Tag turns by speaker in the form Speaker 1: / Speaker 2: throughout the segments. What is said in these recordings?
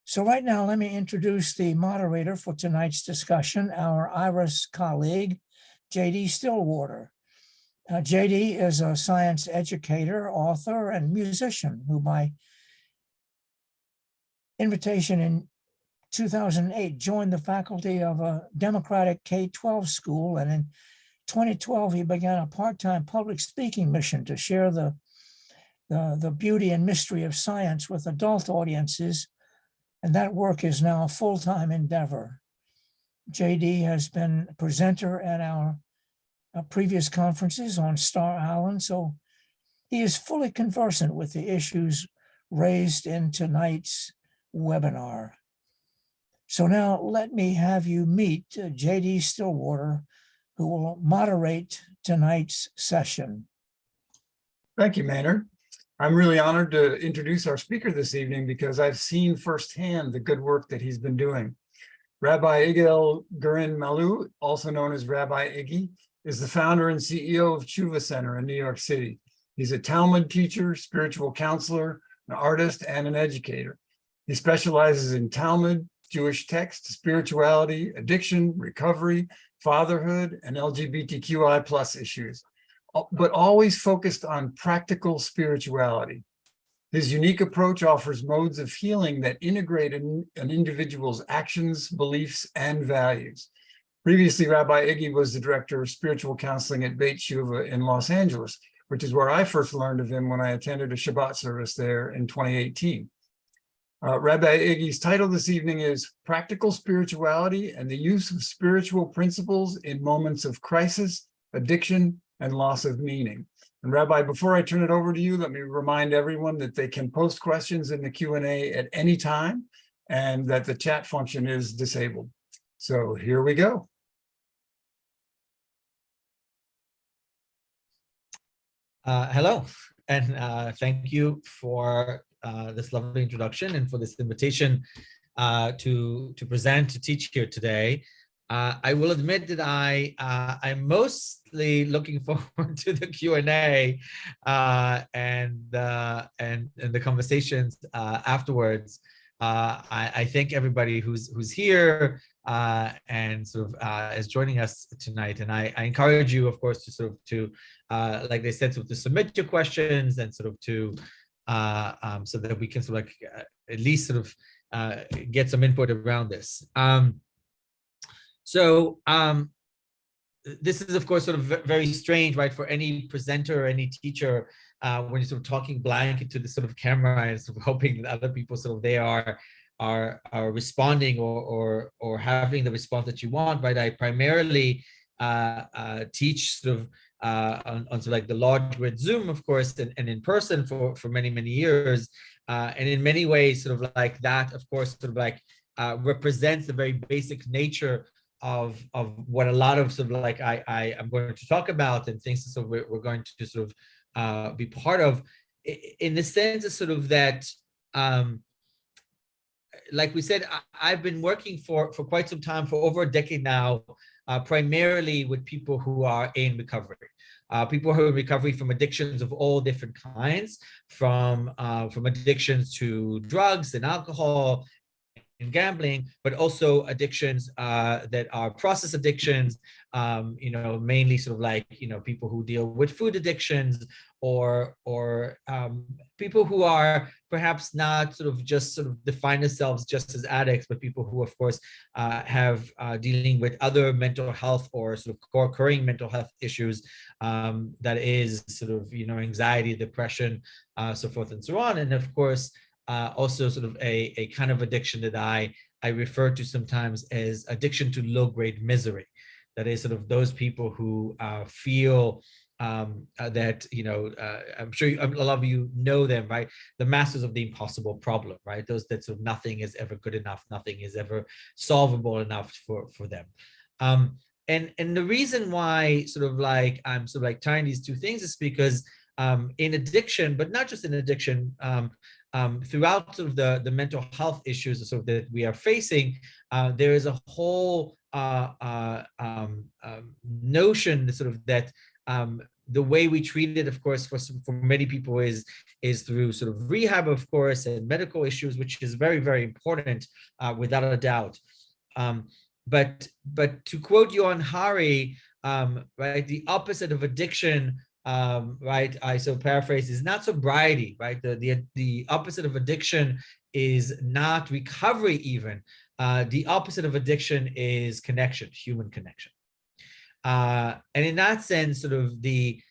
Speaker 1: So right now, let me introduce the moderator for tonight's discussion, our IRAS colleague, J.D. Stillwater. J.D. is a science educator, author, and musician who, by invitation in 2008, joined the faculty of a Democratic K-12 school, and in 2012, he began a part-time public speaking mission to share the beauty and mystery of science with adult audiences, and that work is now a full-time endeavor. JD has been a presenter at our previous conferences on Star Island, so he is fully conversant with the issues raised in tonight's webinar. So now let me have you meet JD Stillwater, who will moderate tonight's session.
Speaker 2: Thank you, Maynard. I'm really honored to introduce our speaker this evening because I've seen firsthand the good work that he's been doing. Rabbi Igael Gurin Malu, also known as Rabbi Iggy, is the founder and CEO of Tshuva Center in New York City. He's a Talmud teacher, spiritual counselor, an artist, and an educator. He specializes in Talmud, Jewish text, spirituality, addiction, recovery, fatherhood, and LGBTQI+ issues, but always focused on practical spirituality. His unique approach offers modes of healing that integrate an individual's actions, beliefs, and values. Previously, Rabbi Iggy was the director of spiritual counseling at Beit Tshuva in Los Angeles, which is where I first learned of him when I attended a Shabbat service there in 2018. Rabbi Iggy's title this evening is Practical Spirituality and the Use of Spiritual Principles in Moments of Crisis, Addiction, and Loss of Meaning. And Rabbi, before I turn it over to you, let me remind everyone that they can post questions in the Q&A at any time and that the chat function is disabled. So here we go.
Speaker 3: Hello, and thank you for this lovely introduction and for this invitation to present, to teach here today. I will admit that I'm mostly looking forward to the Q&A and the conversations afterwards. I thank everybody who's here and sort of is joining us tonight. And I encourage you, of course, to sort of like they said, sort of to submit your questions and sort of to so that we can sort of like at least sort of get some input around this. So this is, of course, sort of very strange, right, for any presenter or any teacher when you're sort of talking blank into the sort of camera and sort of hoping that other people sort of they are responding or having the response that you want, right? I primarily teach sort of on sort of like the large grid Zoom, of course, and in person for many years, and in many ways, sort of like that, of course, sort of like represents the very basic nature of what a lot of sort of like I am going to talk about and things so we're going to sort of be part of, in the sense of sort of that, like we said, I've been working for quite some time, for over a decade now, primarily with people who are in recovery. People who are in recovery from addictions of all different kinds, from addictions to drugs and alcohol and gambling, but also addictions that are process addictions, you know, mainly sort of like, you know, people who deal with food addictions, or people who are perhaps not sort of just sort of define themselves just as addicts, but people who, of course, have dealing with other mental health or sort of co-occurring mental health issues, that is sort of, you know, anxiety, depression, so forth and so on. And of course, also sort of a kind of addiction that I refer to sometimes as addiction to low-grade misery. That is sort of those people who feel that, you know, I'm sure a lot of you know them, right? The masters of the impossible problem, right? Those that sort of nothing is ever good enough, nothing is ever solvable enough for them. And the reason why sort of like I'm sort of like tying these two things is because in addiction, but not just in addiction, throughout sort of the mental health issues sort of that we are facing, there is a whole notion sort of that the way we treat it, of course, for many people is through sort of rehab, of course, and medical issues, which is very, very important, without a doubt. But to quote Johann Hari, right, the opposite of addiction, right, I so paraphrase, is not sobriety, right? The opposite of addiction is not recovery even. The opposite of addiction is connection, human connection. And in that sense, sort of the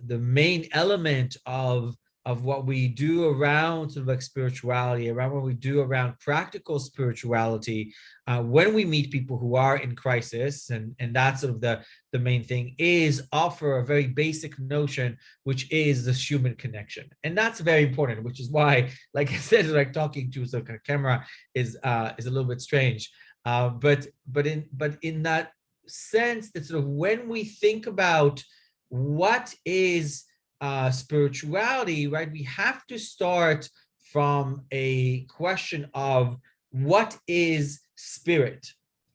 Speaker 3: main element of what we do around sort of like spirituality, around what we do around practical spirituality, when we meet people who are in crisis, and that's sort of the main thing, is offer a very basic notion, which is the human connection. And that's very important, which is why, like I said, like talking to a camera is a little bit strange. But in that sense, that sort of when we think about what is spirituality, right, we have to start from a question of what is spirit,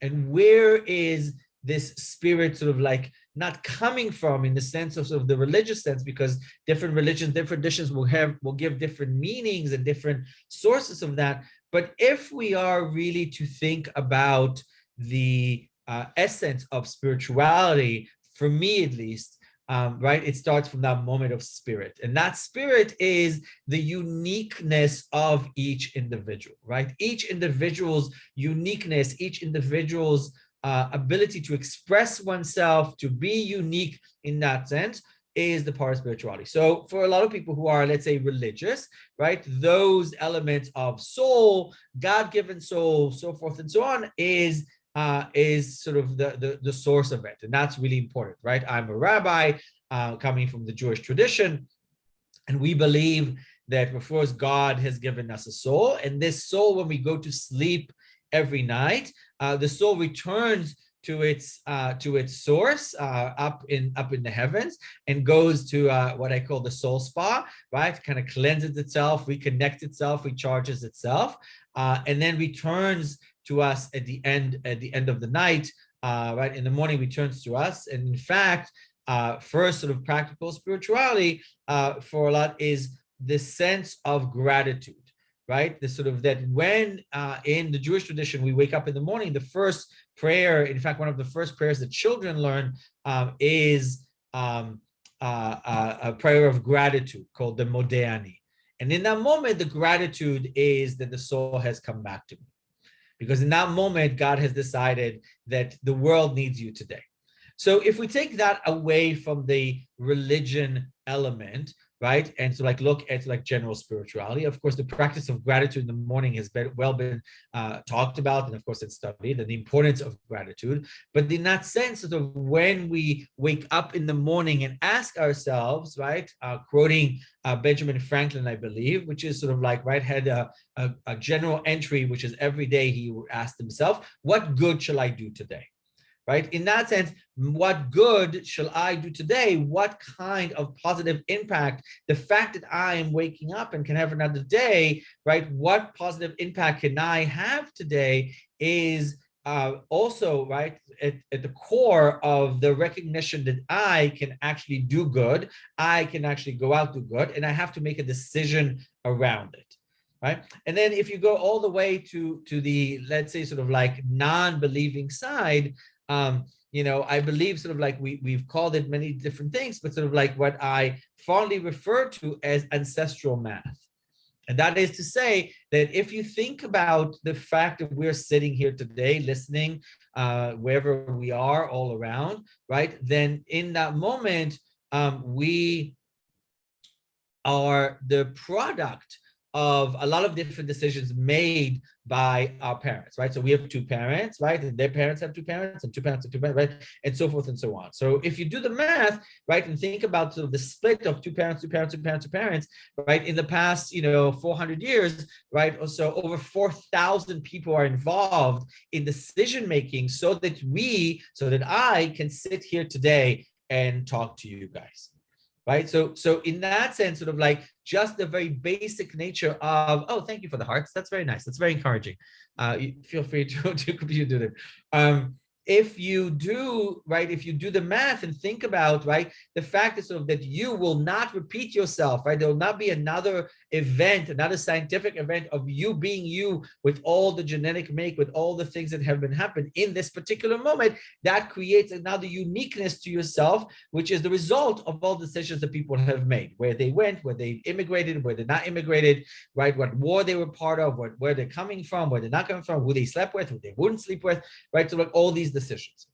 Speaker 3: and where is this spirit sort of like not coming from, in the sense of sort of the religious sense, because different religions, different traditions will give different meanings and different sources of that. But if we are really to think about the essence of spirituality, for me at least, right, it starts from that moment of spirit, and that spirit is the uniqueness of each individual, right? Each individual's uniqueness, each individual's ability to express oneself, to be unique in that sense, is the part of spirituality. So for a lot of people who are, let's say, religious, right, those elements of soul, God-given soul, so forth and so on, is sort of the source of it. And that's really important, right? I'm a rabbi coming from the Jewish tradition, and we believe that, of course, God has given us a soul, and this soul, when we go to sleep every night, the soul returns to its source up in the heavens, and goes to what I call the soul spa, right? Kind of cleanses itself, reconnects itself, recharges itself, and then returns to us at the end of the night, right? In the morning, returns to us. And in fact, first sort of practical spirituality for a lot is the sense of gratitude, right? The sort of that when in the Jewish tradition, we wake up in the morning, the first prayer, in fact, one of the first prayers that children learn is a prayer of gratitude called the Modeani. And in that moment, the gratitude is that the soul has come back to me. Because in that moment, God has decided that the world needs you today. So if we take that away from the religion element, right, and so like look at like general spirituality, of course, the practice of gratitude in the morning has been talked about, and of course it's studied, and the importance of gratitude. But in that sense, sort of when we wake up in the morning and ask ourselves, right, quoting Benjamin Franklin, I believe, which is sort of like, right, had a general entry, which is every day he would ask himself, what good shall I do today? Right? In that sense, what good shall I do today? What kind of positive impact, the fact that I am waking up and can have another day, right? What positive impact can I have today is also, right, at the core of the recognition that I can actually do good. I can actually go out do good, and I have to make a decision around it. Right. And then if you go all the way to the, let's say, sort of like non-believing side, you know, I believe sort of like we've called it many different things, but sort of like what I fondly refer to as ancestral math. And that is to say that if you think about the fact that we're sitting here today listening, wherever we are all around, right, then in that moment, we are the product of a lot of different decisions made by our parents, right? So we have two parents, right? And their parents have two parents, and two parents have two parents, right? And so forth and so on. So if you do the math, right, and think about sort of the split of two parents, right? In the past, 400 years, right? So over 4,000 people are involved in decision-making so that I can sit here today and talk to you guys. Right. So in that sense, sort of like just the very basic nature of, oh, thank you for the hearts. That's very nice. That's very encouraging. You feel free to do that. if you do, right, if you do the math and think about, right, the fact is sort of that you will not repeat yourself, right? There will not be another event, another scientific event of you being you with all the genetic make, with all the things that have been happened in this particular moment. That creates another uniqueness to yourself, which is the result of all the decisions that people have made, where they went, where they immigrated, where they're not immigrated, right? What war they were part of, where they're coming from, where they're not coming from, who they slept with, who they wouldn't sleep with, right? So like all these decisions.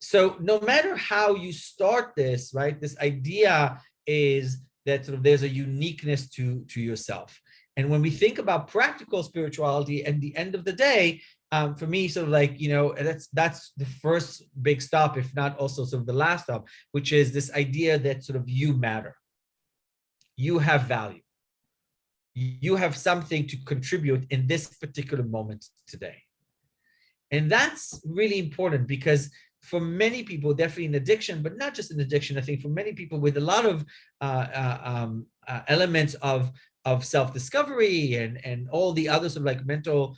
Speaker 3: So no matter how you start this, right, this idea is that sort of there's a uniqueness to yourself. And when we think about practical spirituality, at the end of the day, for me, sort of like, you know, that's the first big stop, if not also sort of the last stop, which is this idea that sort of you matter. You have value. You have something to contribute in this particular moment today. And that's really important because for many people, definitely in addiction, but not just in addiction, I think for many people with a lot of elements of self-discovery and all the other sort of like mental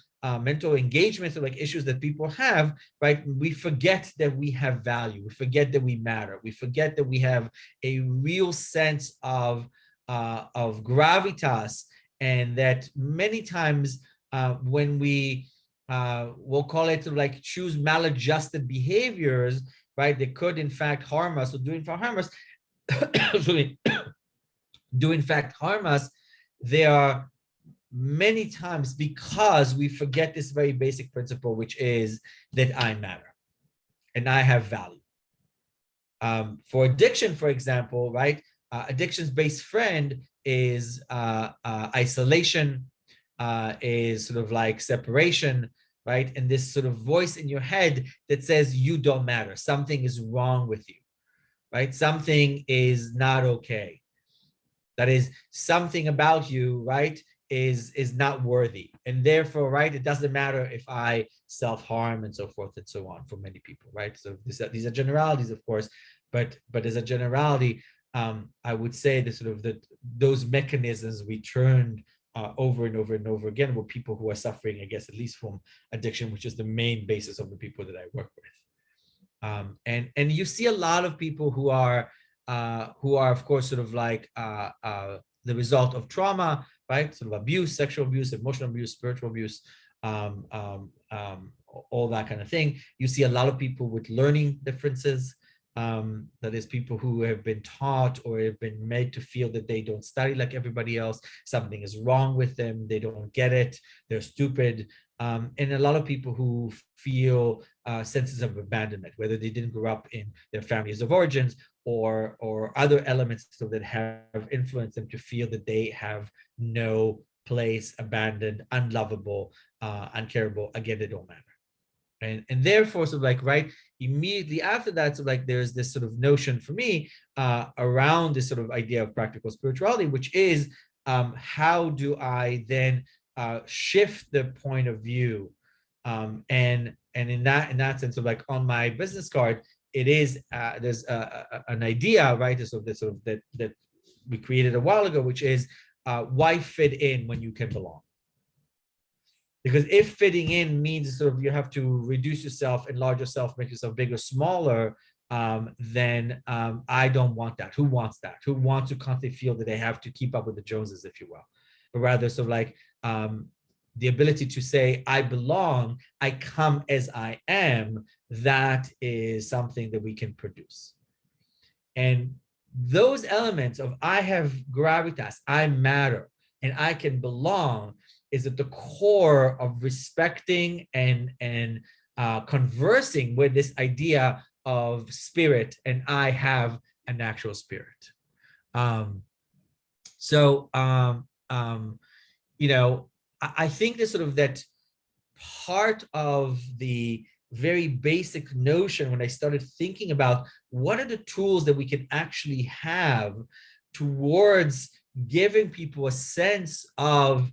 Speaker 3: engagements or like issues that people have, right? We forget that we have value. We forget that we matter. We forget that we have a real sense of gravitas, and that many times when we we'll call it like choose maladjusted behaviors, right? They could in fact harm us or do in fact harm us. Do in fact harm us. There are many times because we forget this very basic principle, which is that I matter and I have value. For addiction, for example, right? Addiction's base friend is isolation, is sort of like separation, right? And this sort of voice in your head that says you don't matter. Something is wrong with you, right? Something is not okay. That is, something about you, right, is not worthy. And therefore, right, it doesn't matter if I self-harm and so forth and so on for many people, right? So these are generalities, of course, but as a generality, I would say that sort of those mechanisms returned over and over and over again with people who are suffering, I guess, at least from addiction, which is the main basis of the people that I work with. And you see a lot of people who are of course sort of like the result of trauma, right? Sort of abuse, sexual abuse, emotional abuse, spiritual abuse, all that kind of thing. You see a lot of people with learning differences. That is, people who have been taught or have been made to feel that they don't study like everybody else, something is wrong with them, they don't get it, they're stupid. And a lot of people who feel senses of abandonment, whether they didn't grow up in their families of origins or other elements that have influenced them to feel that they have no place, abandoned, unlovable, uncareable. Again, they don't matter. And therefore, sort of like, right, immediately after that, so like there's this sort of notion for me around this sort of idea of practical spirituality, which is how do I then shift the point of view, and in that sense of like on my business card, it is there's an idea, right, that we created a while ago, which is why fit in when you can belong. Because if fitting in means sort of you have to reduce yourself, enlarge yourself, make yourself bigger, smaller, then I don't want that. Who wants that? Who wants to constantly feel that they have to keep up with the Joneses, if you will? But rather sort of like the ability to say, I belong, I come as I am, that is something that we can produce. And those elements of I have gravitas, I matter, and I can belong is at the core of respecting and conversing with this idea of spirit, and I have a natural spirit. You know, I think this sort of that part of the very basic notion when I started thinking about what are the tools that we can actually have towards giving people a sense of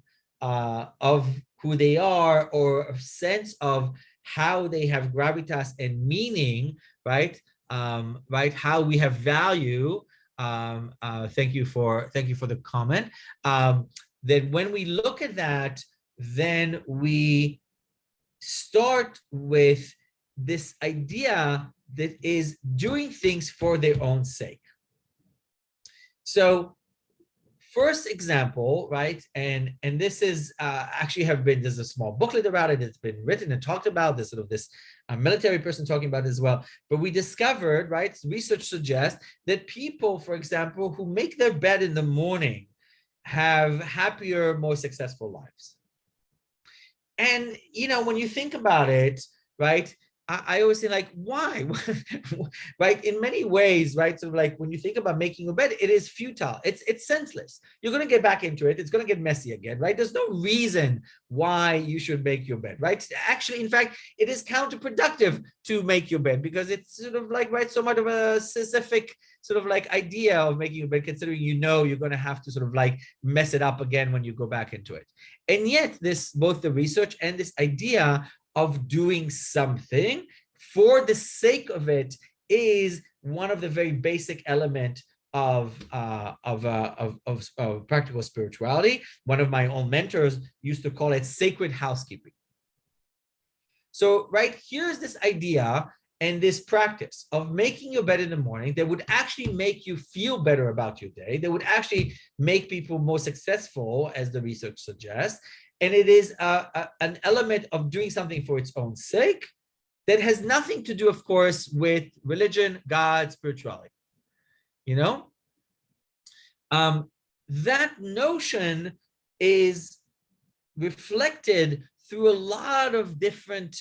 Speaker 3: who they are, or a sense of how they have gravitas and meaning, right? Right? How we have value. Thank you for the comment. That when we look at that, then we start with this idea that is doing things for their own sake. So first example, right, and this is actually there's a small booklet about it. It's been written and talked about. This military person talking about it as well. But we discovered, right, research suggests that people, for example, who make their bed in the morning have happier, more successful lives. And, when you think about it, right, I always say, like, why? Right? In many ways, right? So like when you think about making a bed, it is futile. It's senseless. You're going to get back into it. It's going to get messy again, right? There's no reason why you should make your bed, right? Actually, in fact, it is counterproductive to make your bed because it's sort of like, right, so much of a specific sort of like idea of making a bed, considering you're going to have to sort of like mess it up again when you go back into it. And yet both the research and this idea of doing something for the sake of it is one of the very basic element of practical spirituality. One of my own mentors used to call it sacred housekeeping. So, right, here's this idea and this practice of making your bed in the morning that would actually make you feel better about your day, that would actually make people more successful, as the research suggests. And it is an element of doing something for its own sake that has nothing to do, of course, with religion, God, spirituality. That notion is reflected through a lot of different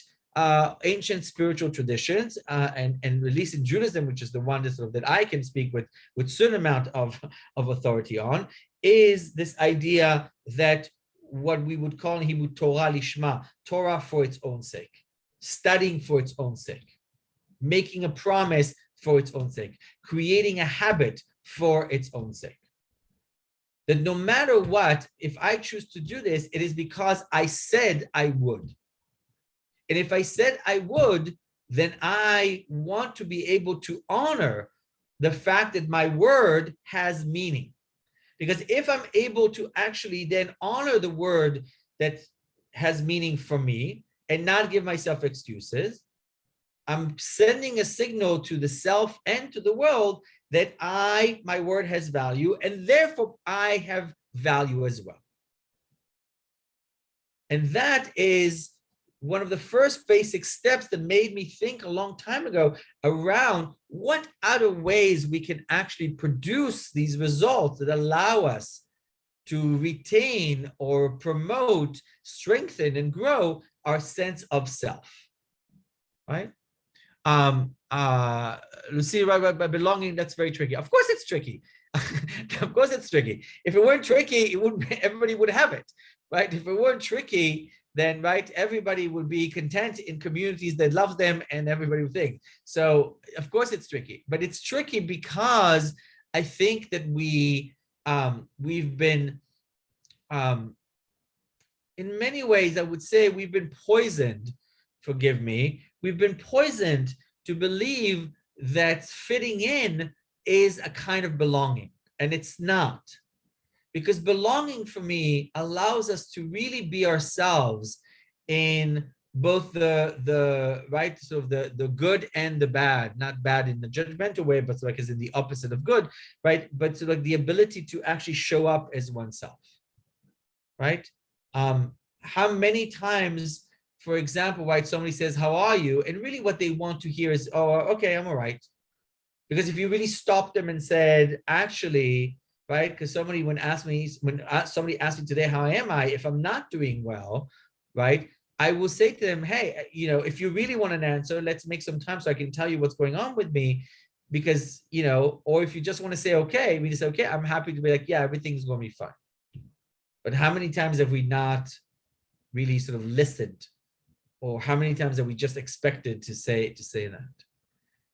Speaker 3: ancient spiritual traditions, and at least in Judaism, which is the one that I can speak with certain amount of authority on, is this idea that what we would call in Hebrew Torah lishma, Torah for its own sake, studying for its own sake, making a promise for its own sake, creating a habit for its own sake. That no matter what, if I choose to do this, it is because I said I would. And if I said I would, then I want to be able to honor the fact that my word has meaning. Because if I'm able to actually then honor the word that has meaning for me and not give myself excuses, I'm sending a signal to the self and to the world that my word has value, and therefore I have value as well. And that is one of the first basic steps that made me think a long time ago around what other ways we can actually produce these results that allow us to retain or promote, strengthen, and grow our sense of self, right? Lucy, right, by belonging, that's very tricky. Of course it's tricky. Of course it's tricky. If it weren't tricky, everybody would have it, right? If it weren't tricky, then, right, everybody would be content in communities that love them and everybody would think. So, of course, it's tricky. But it's tricky because I think that we've been, in many ways, I would say we've been poisoned, forgive me, we've been poisoned to believe that fitting in is a kind of belonging, and it's not. Because belonging for me allows us to really be ourselves in both the right, so the good and the bad, not bad in the judgmental way, but like as in the opposite of good, right? But so like the ability to actually show up as oneself, right? How many times, for example, right, somebody says, "How are you?" And really what they want to hear is, "Oh, okay, I'm all right." Because if you really stopped them and said, actually, right? Because somebody when somebody asked me today, how am I? If I'm not doing well, right? I will say to them, hey, if you really want an answer, let's make some time so I can tell you what's going on with me. Because, or if you just want to say, okay, we just say, okay, I'm happy to be like, yeah, everything's going to be fine. But how many times have we not really sort of listened? Or how many times have we just expected to say that?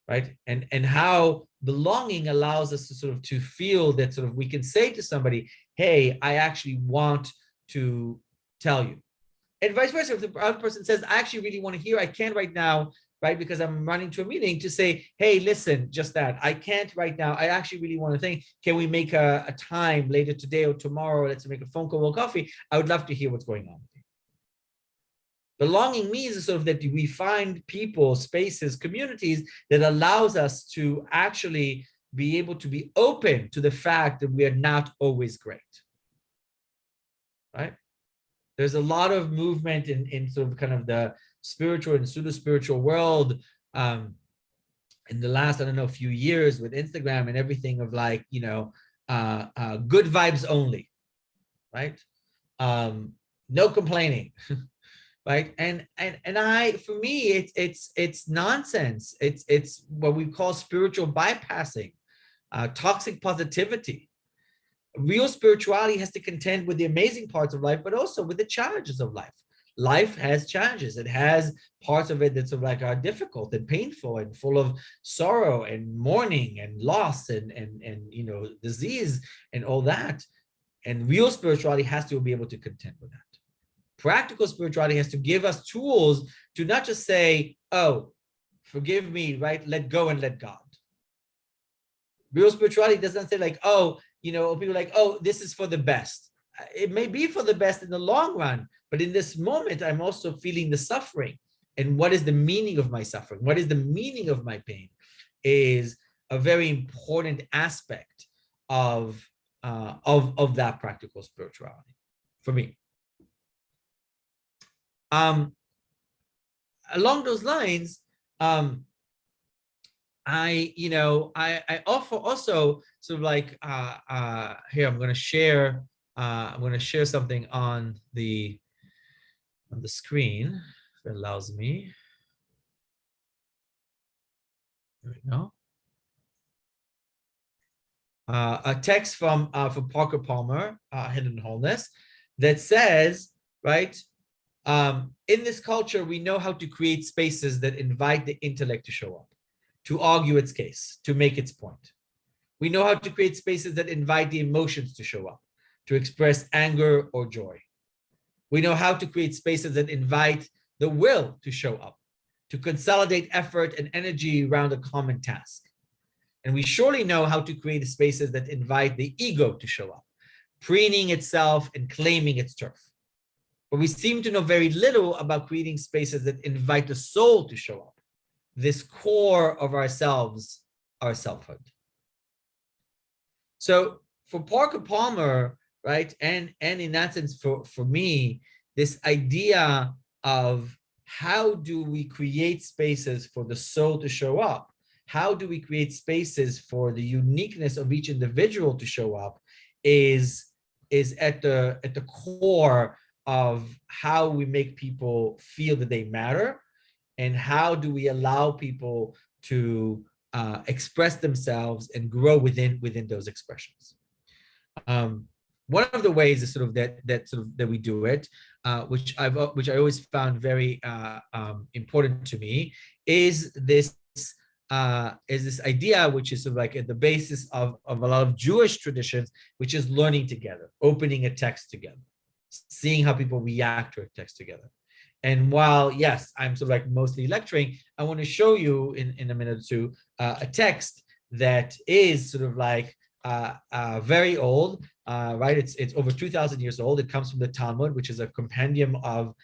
Speaker 3: Right? And how belonging allows us to sort of to feel that sort of we can say to somebody, hey, I actually want to tell you. And vice versa, if the other person says, I actually really want to hear, I can't right now, right? Because I'm running to a meeting, to say, hey, listen, just that. I can't right now. I actually really want to think, can we make a time later today or tomorrow? Let's make a phone call or coffee. I would love to hear what's going on with you. Belonging means sort of that we find people, spaces, communities that allows us to actually be able to be open to the fact that we are not always great, right? There's a lot of movement in sort of kind of the spiritual and pseudo-spiritual world in the last, I don't know, few years with Instagram and everything of like, you know, good vibes only, right? No complaining. Right, and for me, it's nonsense. It's what we call spiritual bypassing, toxic positivity. Real spirituality has to contend with the amazing parts of life, but also with the challenges of life. Life has challenges. It has parts of it that sort of like are difficult and painful and full of sorrow and mourning and loss and you know, disease and all that. And real spirituality has to be able to contend with that. Practical spirituality has to give us tools to not just say, oh, forgive me, right? Let go and let God. Real spirituality doesn't say like, oh, you know, people are like, oh, this is for the best. It may be for the best in the long run, but in this moment, I'm also feeling the suffering. And what is the meaning of my suffering? What is the meaning of my pain is a very important aspect of that practical spirituality for me. Along those lines, I offer also sort of like here I'm going to share something on the screen if it allows me. There we go. A text from Parker Palmer, Hidden Wholeness, that says, right, in this culture, we know how to create spaces that invite the intellect to show up, to argue its case, to make its point. We know how to create spaces that invite the emotions to show up, to express anger or joy. We know how to create spaces that invite the will to show up, to consolidate effort and energy around a common task. And we surely know how to create spaces that invite the ego to show up, preening itself and claiming its turf. But we seem to know very little about creating spaces that invite the soul to show up, this core of ourselves, our selfhood. So for Parker Palmer, right, and in that sense for me, this idea of how do we create spaces for the soul to show up? How do we create spaces for the uniqueness of each individual to show up is at the core of how we make people feel that they matter, and how do we allow people to express themselves and grow within those expressions. One of the ways is sort of that we do it, which I always found very important to me, is this idea, which is sort of like at the basis of a lot of Jewish traditions, which is learning together, opening a text together, seeing how people react to a text together. And while, yes, I'm sort of like mostly lecturing, I want to show you in a minute or two a text that is sort of like very old, right? It's over 2,000 years old. It comes from the Talmud, which is a compendium of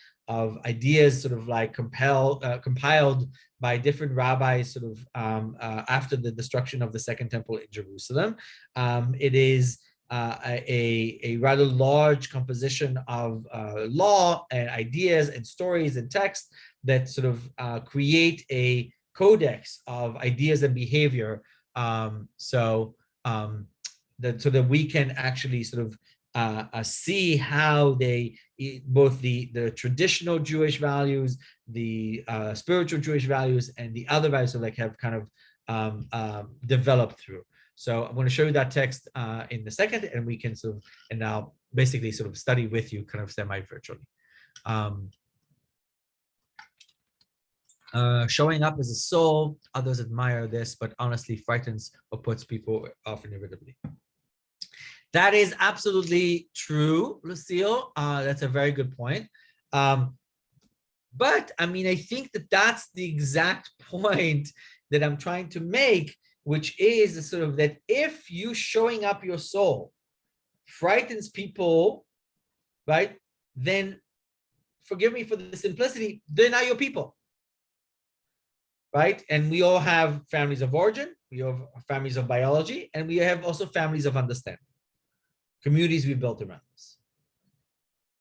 Speaker 3: ideas sort of like compiled by different rabbis sort of after the destruction of the Second Temple in Jerusalem. It is a rather large composition of law and ideas and stories and text that sort of create a codex of ideas and behavior, so that we can actually sort of see how they, both the traditional Jewish values, the spiritual Jewish values, and the other values of like have kind of developed through. So I'm going to show you that text in a second, and we can sort of, and now basically sort of study with you kind of semi-virtually. Showing up as a soul, others admire this, but honestly frightens or puts people off inevitably. That is absolutely true, Lucille. That's a very good point. But I mean, I think that that's the exact point that I'm trying to make, which is sort of that if you showing up your soul frightens people, right, then forgive me for the simplicity, they're not your people. Right? And we all have families of origin, we have families of biology, and we have also families of understanding, communities we built around us.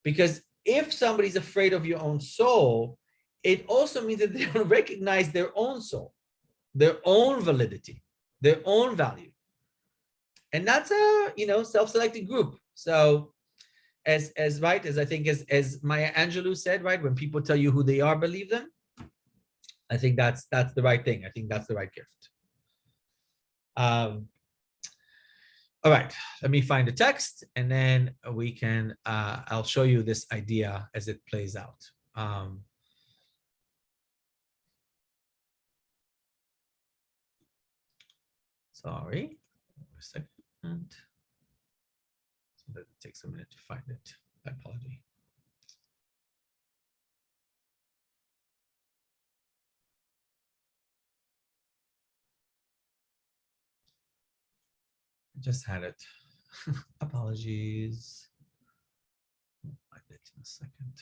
Speaker 3: Because if somebody's afraid of your own soul, it also means that they don't recognize their own soul, their own validity, their own value. And that's a, self-selected group. So as I think as Maya Angelou said, right, when people tell you who they are, believe them. I think that's the right thing. I think that's the right gift. All right, let me find the text, and then we can, I'll show you this idea as it plays out. Sorry, a second. So that it takes a minute to find it. My apology. I just had it. Apologies. I'll find it in a second.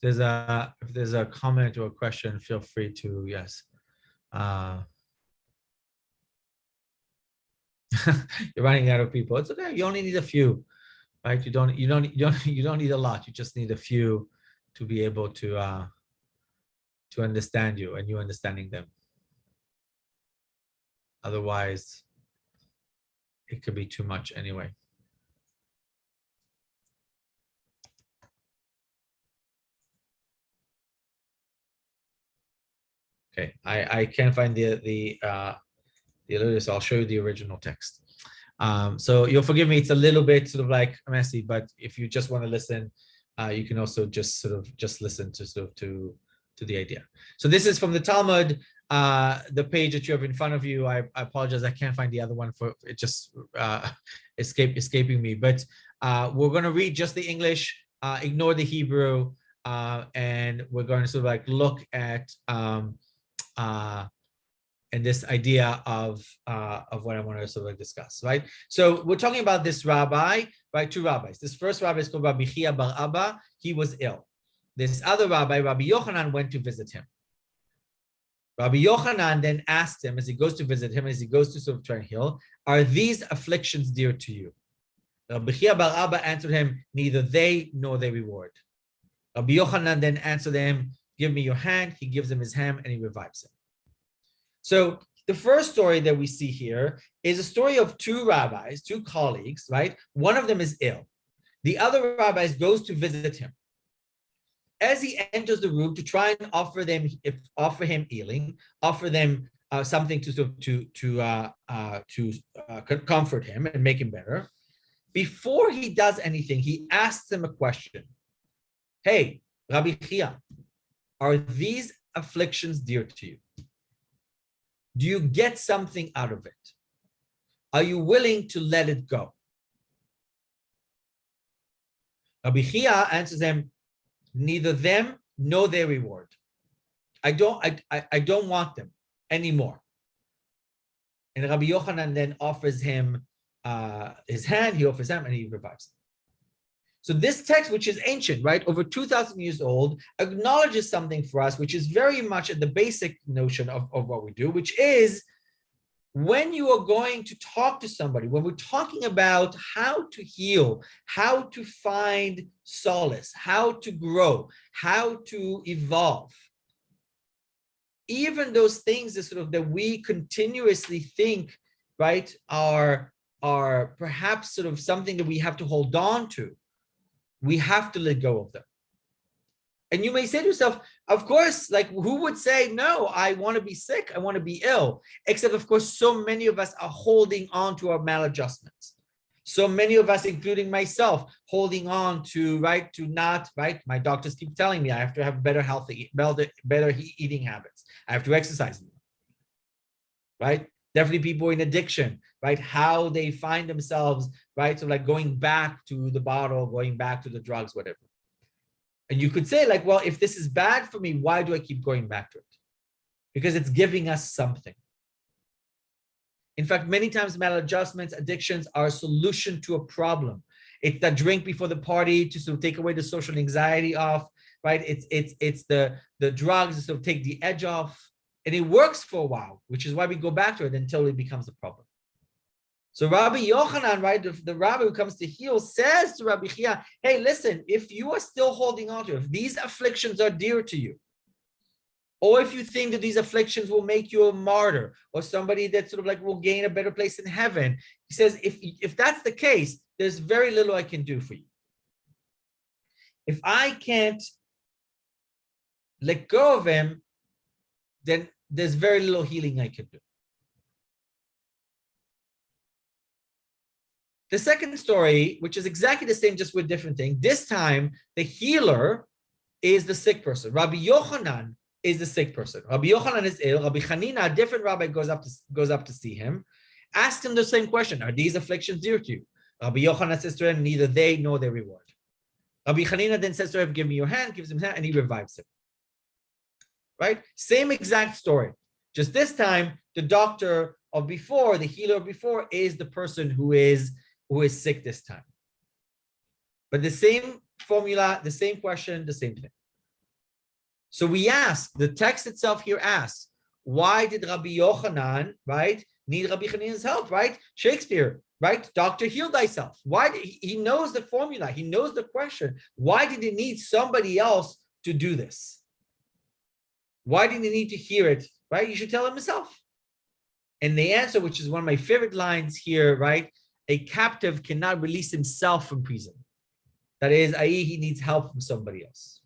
Speaker 3: If there's a comment or a question, feel free to, yes. You're running out of people. It's okay. You only need a few, right? You don't need a lot. You just need a few to be able to understand you and you understanding them. Otherwise, it could be too much anyway. Okay, I can't find the so I'll show you the original text. So you'll forgive me, it's a little bit sort of like messy, but if you just want to listen, you can also just listen to the idea. So this is from the Talmud, the page that you have in front of you. I apologize, I can't find the other one, for it just escaping me. But we're going to read just the English, ignore the Hebrew, and we're going to sort of like look at and this idea of what I want to sort of discuss, right? So we're talking about this rabbi, right? Two rabbis. This first rabbi is called Rabbi Chia bar Abba. He was ill. This other rabbi, Rabbi Yochanan, went to visit him. Rabbi Yochanan then asked him, as he goes to visit him, as he goes to sort of try and heal, are these afflictions dear to you? Rabbi Chia bar Abba answered him, neither they nor their reward. Rabbi Yochanan then answered him, give me your hand. He gives him his hand and he revives him. So the first story that we see here is a story of two rabbis, two colleagues, right? One of them is ill. The other rabbi goes to visit him. As he enters the room to try and offer him healing, offer them something to comfort him and make him better, before he does anything, he asks them a question. Hey, Rabbi Chia, are these afflictions dear to you? Do you get something out of it? Are you willing to let it go? Rabbi Chia answers them, neither them nor their reward. I don't want them anymore. And Rabbi Yochanan then offers him his hand, he offers him, and he revives him. So this text, which is ancient, right, over 2,000 years old, acknowledges something for us, which is very much at the basic notion of what we do, which is when you are going to talk to somebody, when we're talking about how to heal, how to find solace, how to grow, how to evolve, even those things that we continuously think, right, are perhaps sort of something that we have to hold on to, we have to let go of them. And you may say to yourself, of course, like who would say, no, I want to be sick, I want to be ill, except of course, so many of us are holding on to our maladjustments. So many of us, including myself, holding on to, my doctors keep telling me I have to have better eating habits. I have to exercise more, right? Definitely people in addiction, right? How they find themselves, right? So like going back to the bottle, going back to the drugs, whatever. And you could say like, well, if this is bad for me, why do I keep going back to it? Because it's giving us something. In fact, many times maladjustments, addictions are a solution to a problem. It's that drink before the party to sort of take away the social anxiety off, right? It's the drugs to sort of take the edge off. And it works for a while, which is why we go back to it until it becomes a problem. So Rabbi Yochanan, right, the rabbi who comes to heal, says to Rabbi Chia, hey, listen, if you are still holding on to it, if these afflictions are dear to you, or if you think that these afflictions will make you a martyr or somebody that sort of like will gain a better place in heaven, he says, if that's the case, there's very little I can do for you. If I can't let go of him, then there's very little healing I can do. The second story, which is exactly the same, just with different thing. This time, the healer is the sick person. Rabbi Yochanan is the sick person. Rabbi Yochanan is ill. Rabbi Hanina, a different rabbi, goes up to see him, asks him the same question: are these afflictions dear to you? Rabbi Yochanan says to him, neither they nor their reward. Rabbi Hanina then says to him, give me your hand, gives him his hand, and he revives him. Right? Same exact story. Just this time, the doctor of before, the healer of before, is the person who is sick this time. But the same formula, the same question, the same thing. So we ask, the text itself here asks, why did Rabbi Yochanan, right, need Rabbi Hanina's help, right? Shakespeare, right? Doctor, heal thyself. Why did he knows the formula, he knows the question. Why did he need somebody else to do this? Why did he need to hear it, right? You should tell him himself. And the answer, which is one of my favorite lines here, right? A captive cannot release himself from prison. That is, i.e., he needs help from somebody else.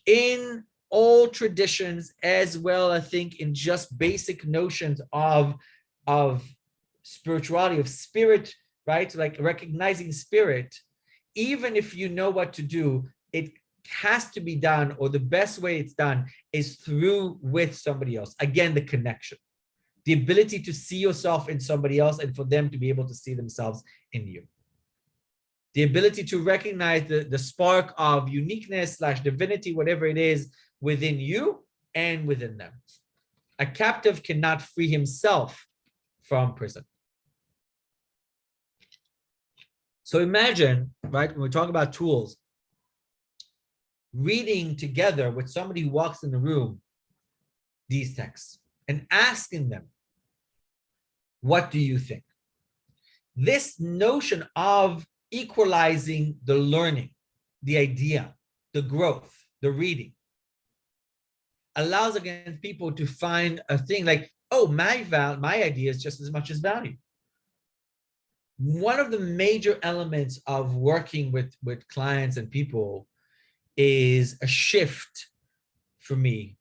Speaker 3: In all traditions, as well, I think in just basic notions of spirituality, of spirit, right? Like recognizing spirit, even if you know what to do, it has to be done, or the best way it's done is through with somebody else. Again, the connection. The ability to see yourself in somebody else and for them to be able to see themselves in you. The ability to recognize the spark of uniqueness / divinity, whatever it is, within you and within them. A captive cannot free himself from prison. So imagine, right, when we talk about tools, reading together with somebody who walks in the room these texts and asking them, what do you think? This notion of equalizing the learning, the idea, the growth, the reading, allows again people to find a thing like, oh, my idea is just as much as value. One of the major elements of working with clients and people is a shift for me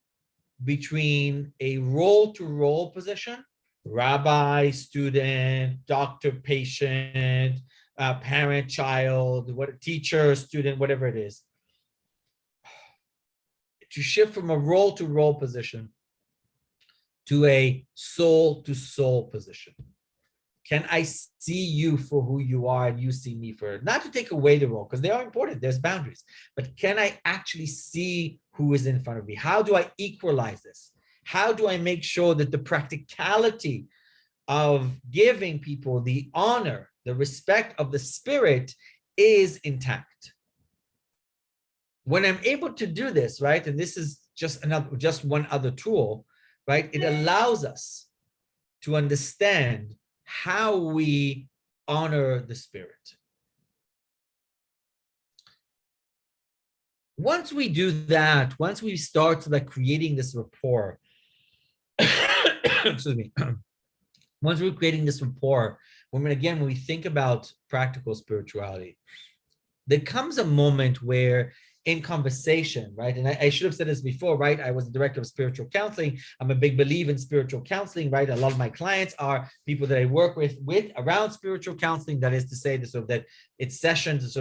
Speaker 3: between a role-to-role position, rabbi, student, doctor, patient, parent, child, teacher, student, whatever it is, to shift from a role-to-role position to a soul-to-soul position. Can I see you for who you are and you see me for, not to take away the role, because they are important, there's boundaries, but can I actually see who is in front of me? How do I equalize this? How do I make sure that the practicality of giving people the honor, the respect of the spirit is intact? When I'm able to do this, right, and this is just one other tool, right, it allows us to understand how we honor the spirit. Once we do that, once we start like creating this rapport, excuse me, once we're creating this rapport, when we think about practical spirituality, there comes a moment where in conversation, right? And I should have said this before, right? I was the director of spiritual counseling. I'm a big believer in spiritual counseling, right? A lot of my clients are people that I work with around spiritual counseling. That is to say, that it's sessions,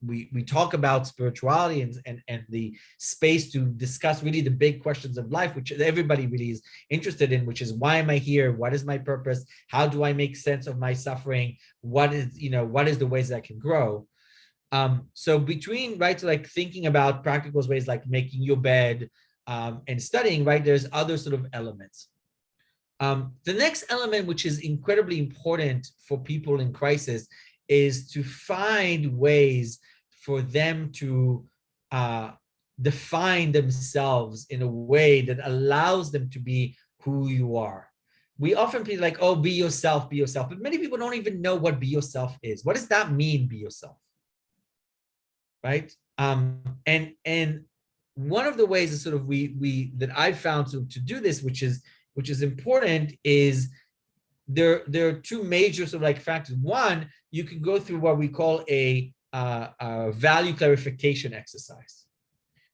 Speaker 3: we talk about spirituality and the space to discuss really the big questions of life, which everybody really is interested in, which is, why am I here? What is my purpose? How do I make sense of my suffering? What is the ways that I can grow? So between, right, so like thinking about practical ways like making your bed and studying, right, there's other sort of elements. The next element, which is incredibly important for people in crisis, is to find ways for them to define themselves in a way that allows them to be who you are. We often feel like, oh, be yourself, but many people don't even know what be yourself is. What does that mean, be yourself? Right? And one of the ways that sort of that I've found to do this, which is important, is there are two major sort of like factors. One, you can go through what we call a value clarification exercise,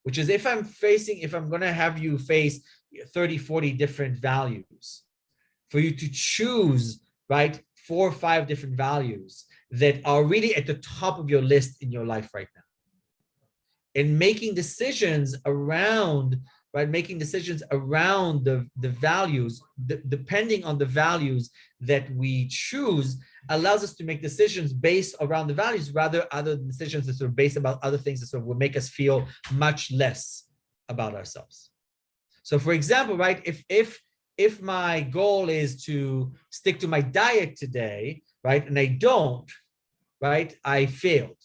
Speaker 3: which is if I'm going to have you face 30, 40 different values, for you to choose, right, 4 or 5 different values that are really at the top of your list in your life right now. And making decisions around, right, the values, depending on the values that we choose, allows us to make decisions based around the values, rather other decisions that are sort of based about other things that sort of will make us feel much less about ourselves. So for example, right, if my goal is to stick to my diet today, right, and I don't, right, I failed.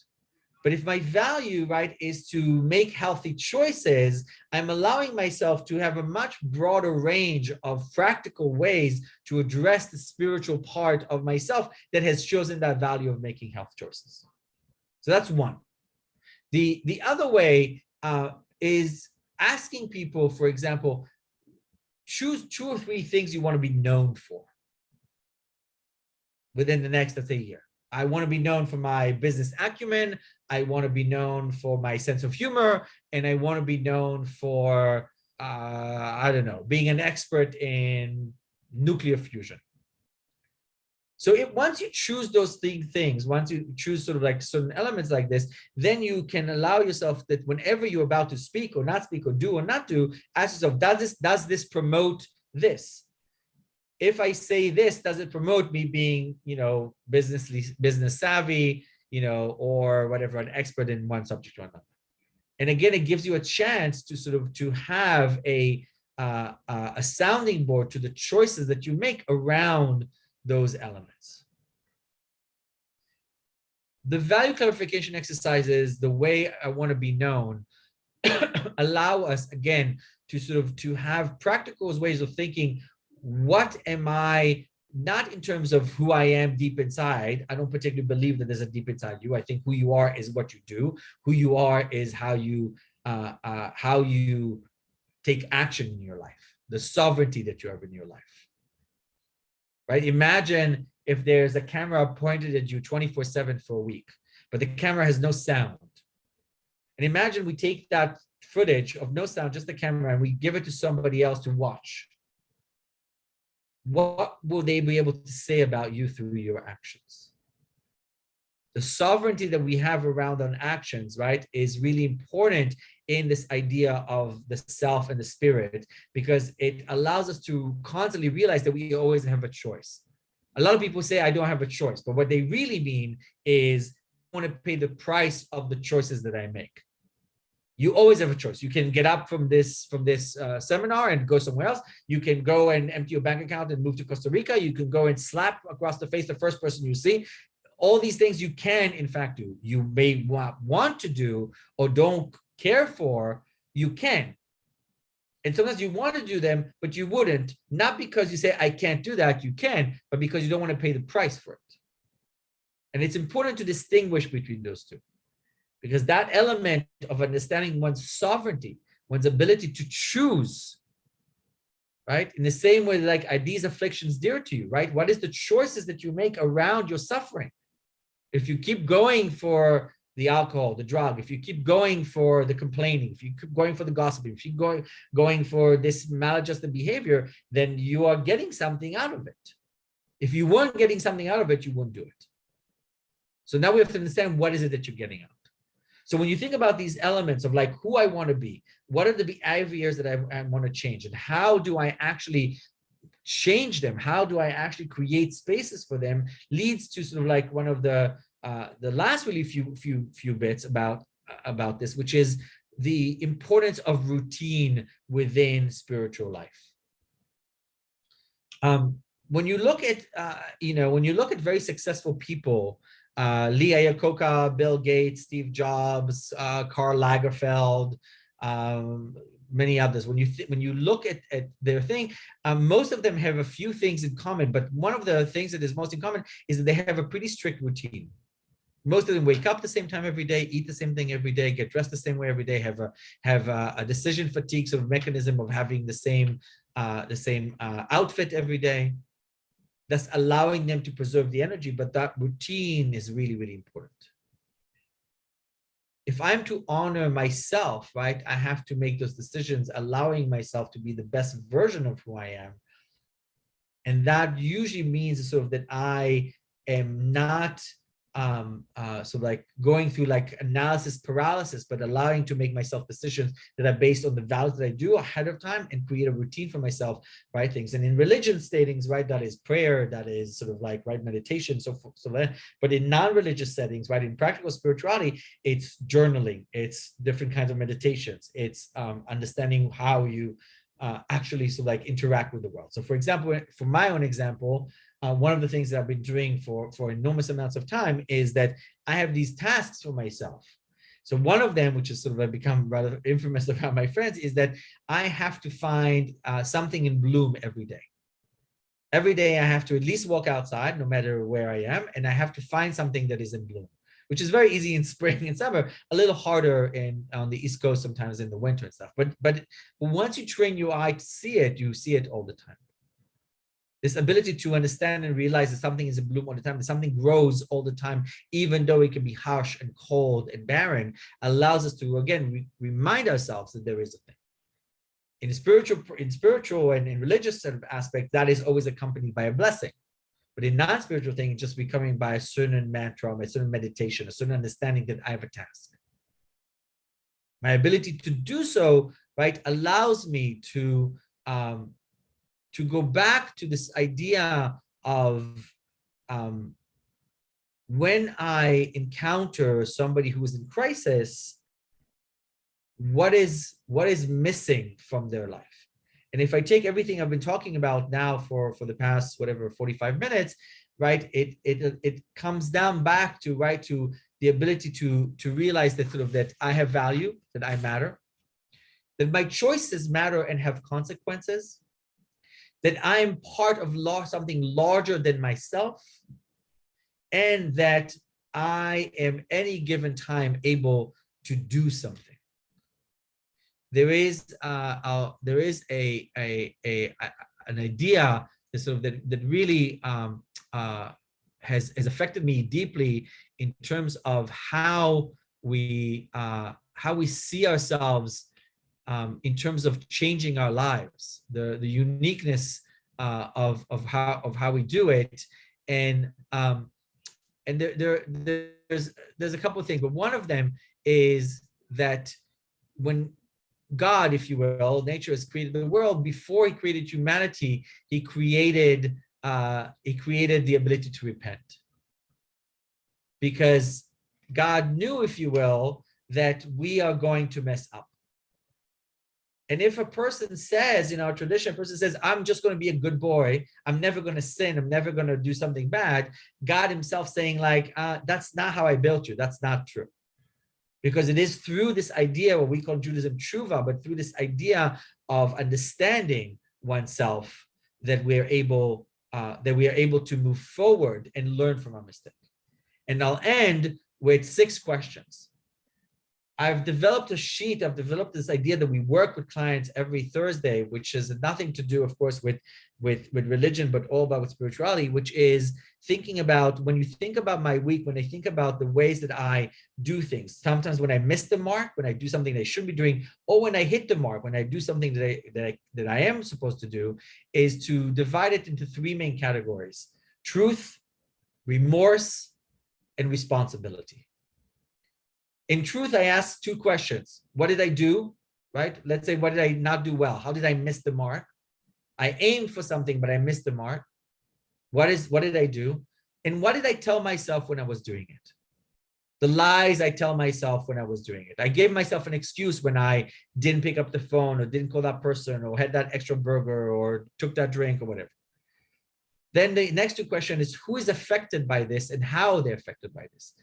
Speaker 3: But if my value, right, is to make healthy choices, I'm allowing myself to have a much broader range of practical ways to address the spiritual part of myself that has chosen that value of making health choices. So that's one. The other way is asking people, for example, choose 2 or 3 things you want to be known for within the next, let's say, year. I want to be known for my business acumen. I want to be known for my sense of humor, and I want to be known for, I don't know, being an expert in nuclear fusion. So once you choose those things, once you choose sort of like certain elements like this, then you can allow yourself that whenever you're about to speak or not speak or do or not do, ask yourself, does this promote this? If I say this, does it promote me being, business savvy, or whatever, an expert in one subject or another? And again, it gives you a chance to sort of to have a sounding board to the choices that you make around those elements. The value clarification exercises, the way I want to be known, allow us again to sort of to have practical ways of thinking. What am I, not in terms of who I am deep inside. I don't particularly believe that there's a deep inside you. I think who you are is what you do. Who you are is how you take action in your life, the sovereignty that you have in your life. Right? Imagine if there's a camera pointed at you 24/7 for a week, but the camera has no sound. And imagine we take that footage of no sound, just the camera, and we give it to somebody else to watch. What will they be able to say about you through your actions? The sovereignty that we have around our actions, right, is really important in this idea of the self and the spirit, because it allows us to constantly realize that we always have a choice. A lot of people say, I don't have a choice, but what they really mean is, I want to pay the price of the choices that I make. You always have a choice. You can get up from this seminar and go somewhere else. You can go and empty your bank account and move to Costa Rica. You can go and slap across the face the first person you see. All these things you can, in fact, do. You may want to do or don't care for, you can. And sometimes you want to do them, but you wouldn't, not because you say, I can't do that, you can, but because you don't want to pay the price for it. And it's important to distinguish between those two, because that element of understanding one's sovereignty, one's ability to choose, right? In the same way, like, are these afflictions dear to you, right? What is the choices that you make around your suffering? If you keep going for the alcohol, the drug, if you keep going for the complaining, if you keep going for the gossiping, if you going for this maladjusted behavior, then you are getting something out of it. If you weren't getting something out of it, you wouldn't do it. So now we have to understand, what is it that you're getting out? So when you think about these elements of like who I want to be, what are the behaviors that I want to change, and how do I actually change them? How do I actually create spaces for them? Leads to sort of like one of the the last really few bits about this, which is the importance of routine within spiritual life. When you look at when you look at very successful people, Lee Iacocca, Bill Gates, Steve Jobs, Karl Lagerfeld, many others. When you look at their thing, most of them have a few things in common. But one of the things that is most in common is that they have a pretty strict routine. Most of them wake up the same time every day, eat the same thing every day, get dressed the same way every day, have a decision fatigue sort of mechanism of having the same outfit every day. That's allowing them to preserve the energy, but that routine is really, really important. If I'm to honor myself, right, I have to make those decisions, allowing myself to be the best version of who I am. And that usually means sort of that I am not so like going through like analysis paralysis, but allowing to make myself decisions that are based on the values that I do ahead of time and create a routine for myself, right? Things. And in religion settings, right, that is prayer, that is sort of like, right, meditation, so that. But in non-religious settings, right, in practical spirituality, it's journaling, it's different kinds of meditations, it's understanding how you actually sort of like interact with the world. So for example, for my own example, one of the things that I've been doing for enormous amounts of time is that I have these tasks for myself. So one of them, which is sort of become rather infamous around my friends, is that I have to find something in bloom every day. Every day I have to at least walk outside, no matter where I am, and I have to find something that is in bloom, which is very easy in spring and summer, a little harder on the East Coast sometimes in the winter and stuff. But once you train your eye to see it, you see it all the time. This ability to understand and realize that something is in bloom all the time, that something grows all the time, even though it can be harsh and cold and barren, allows us to, again, remind ourselves that there is a thing. In spiritual and in religious sort of aspect, that is always accompanied by a blessing. But in non-spiritual thing, it's just becoming by a certain mantra, a certain meditation, a certain understanding that I have a task. My ability to do so, right, allows me to go back to this idea of when I encounter somebody who is in crisis, what is missing from their life? And if I take everything I've been talking about now for the past, 45 minutes, right, it comes down back to, right, to the ability to realize that sort of that I have value, that I matter, that my choices matter and have consequences, that I am part of something larger than myself, and that I am any given time able to do something. There is an idea that sort of that really has affected me deeply in terms of how we see ourselves in terms of changing our lives, the uniqueness of how we do it, and there's a couple of things, but one of them is that when God, if you will, nature has created the world, before he created humanity, he created the ability to repent, because God knew, if you will, that we are going to mess up. And if a person says, in our tradition, a person says, I'm just going to be a good boy, I'm never going to sin, I'm never going to do something bad, God himself saying like, that's not how I built you, that's not true. Because it is through this idea, what we call Judaism tshuva, but through this idea of understanding oneself, that we are able to move forward and learn from our mistake. And I'll end with 6 questions. I've developed this idea that we work with clients every Thursday, which has nothing to do, of course, with religion, but all about with spirituality, which is thinking about, when you think about my week, when I think about the ways that I do things, sometimes when I miss the mark, when I do something that I shouldn't be doing, or when I hit the mark, when I do something that I am supposed to do, is to divide it into 3 main categories: truth, remorse, and responsibility. In truth, I ask 2 questions. What did I do, right? Let's say, what did I not do well? How did I miss the mark? I aimed for something, but I missed the mark. What did I do? And what did I tell myself when I was doing it? The lies I tell myself when I was doing it. I gave myself an excuse when I didn't pick up the phone or didn't call that person or had that extra burger or took that drink or whatever. Then the next two question is, who is affected by this and how they're affected by this?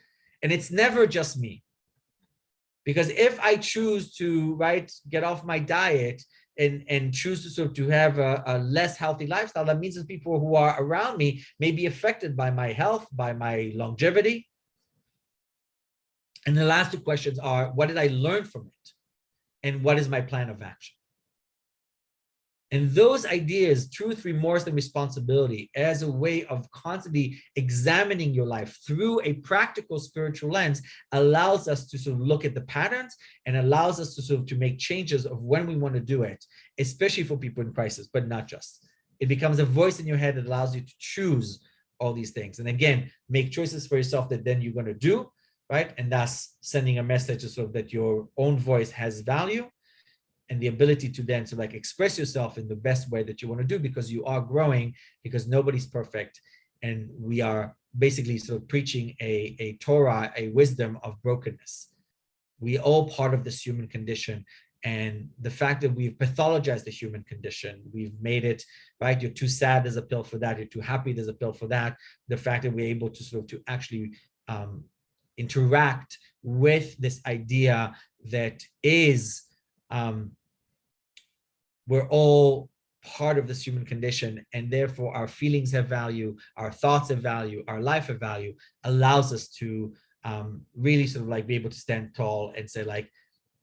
Speaker 3: And it's never just me. Because if I choose to, right, get off my diet and choose to sort of to have a less healthy lifestyle, that means that people who are around me may be affected by my health, by my longevity. And the last two questions are, what did I learn from it? And what is my plan of action? And those ideas, truth, remorse, and responsibility, as a way of constantly examining your life through a practical spiritual lens, allows us to sort of look at the patterns and allows us to sort of to make changes of when we want to do it, especially for people in crisis, but not just. It becomes a voice in your head that allows you to choose all these things. And again, make choices for yourself that then you're going to do, right? And thus sending a message sort of that your own voice has value, and the ability to then like express yourself in the best way that you want to do, because you are growing, because nobody's perfect. And we are basically sort of preaching a Torah, a wisdom of brokenness. We all part of this human condition. And the fact that we've pathologized the human condition, we've made it, right? You're too sad, there's a pill for that. You're too happy, there's a pill for that. The fact that we're able to sort of to actually interact with this idea that is, we're all part of this human condition, and therefore our feelings have value, our thoughts have value, our life have value, allows us to really sort of like be able to stand tall and say like,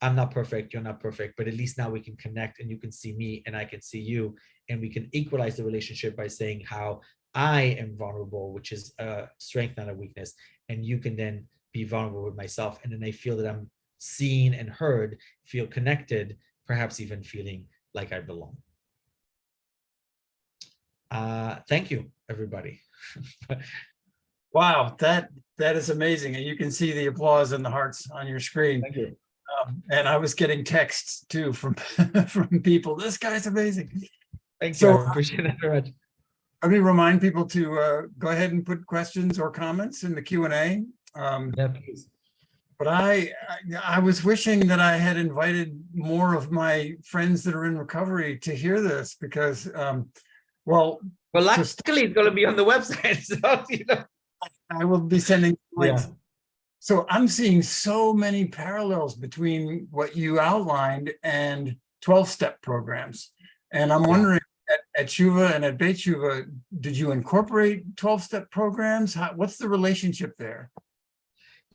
Speaker 3: I'm not perfect, you're not perfect, but at least now we can connect and you can see me and I can see you, and we can equalize the relationship by saying how I am vulnerable, which is a strength, not a weakness, and you can then be vulnerable with myself. And then I feel that I'm seen and heard, feel connected, perhaps even feeling like I belong. Thank you, everybody.
Speaker 2: Wow, that is amazing. And you can see the applause and the hearts on your screen.
Speaker 3: Thank you.
Speaker 2: And I was getting texts too from from people. This guy's amazing.
Speaker 3: Thank
Speaker 2: So,
Speaker 3: you. I appreciate that very much.
Speaker 2: Let me remind people to go ahead and put questions or comments in the Q&A.
Speaker 3: Yeah, please.
Speaker 2: But I was wishing that I had invited more of my friends that are in recovery to hear this, because, well,
Speaker 3: luckily it's going to be on the website. So, you know.
Speaker 2: I will be sending links.
Speaker 3: Yeah.
Speaker 2: So I'm seeing so many parallels between what you outlined and 12-step programs. And I'm wondering, at Tshuva and at Beit Tshuva, did you incorporate 12-step programs? What's the relationship there?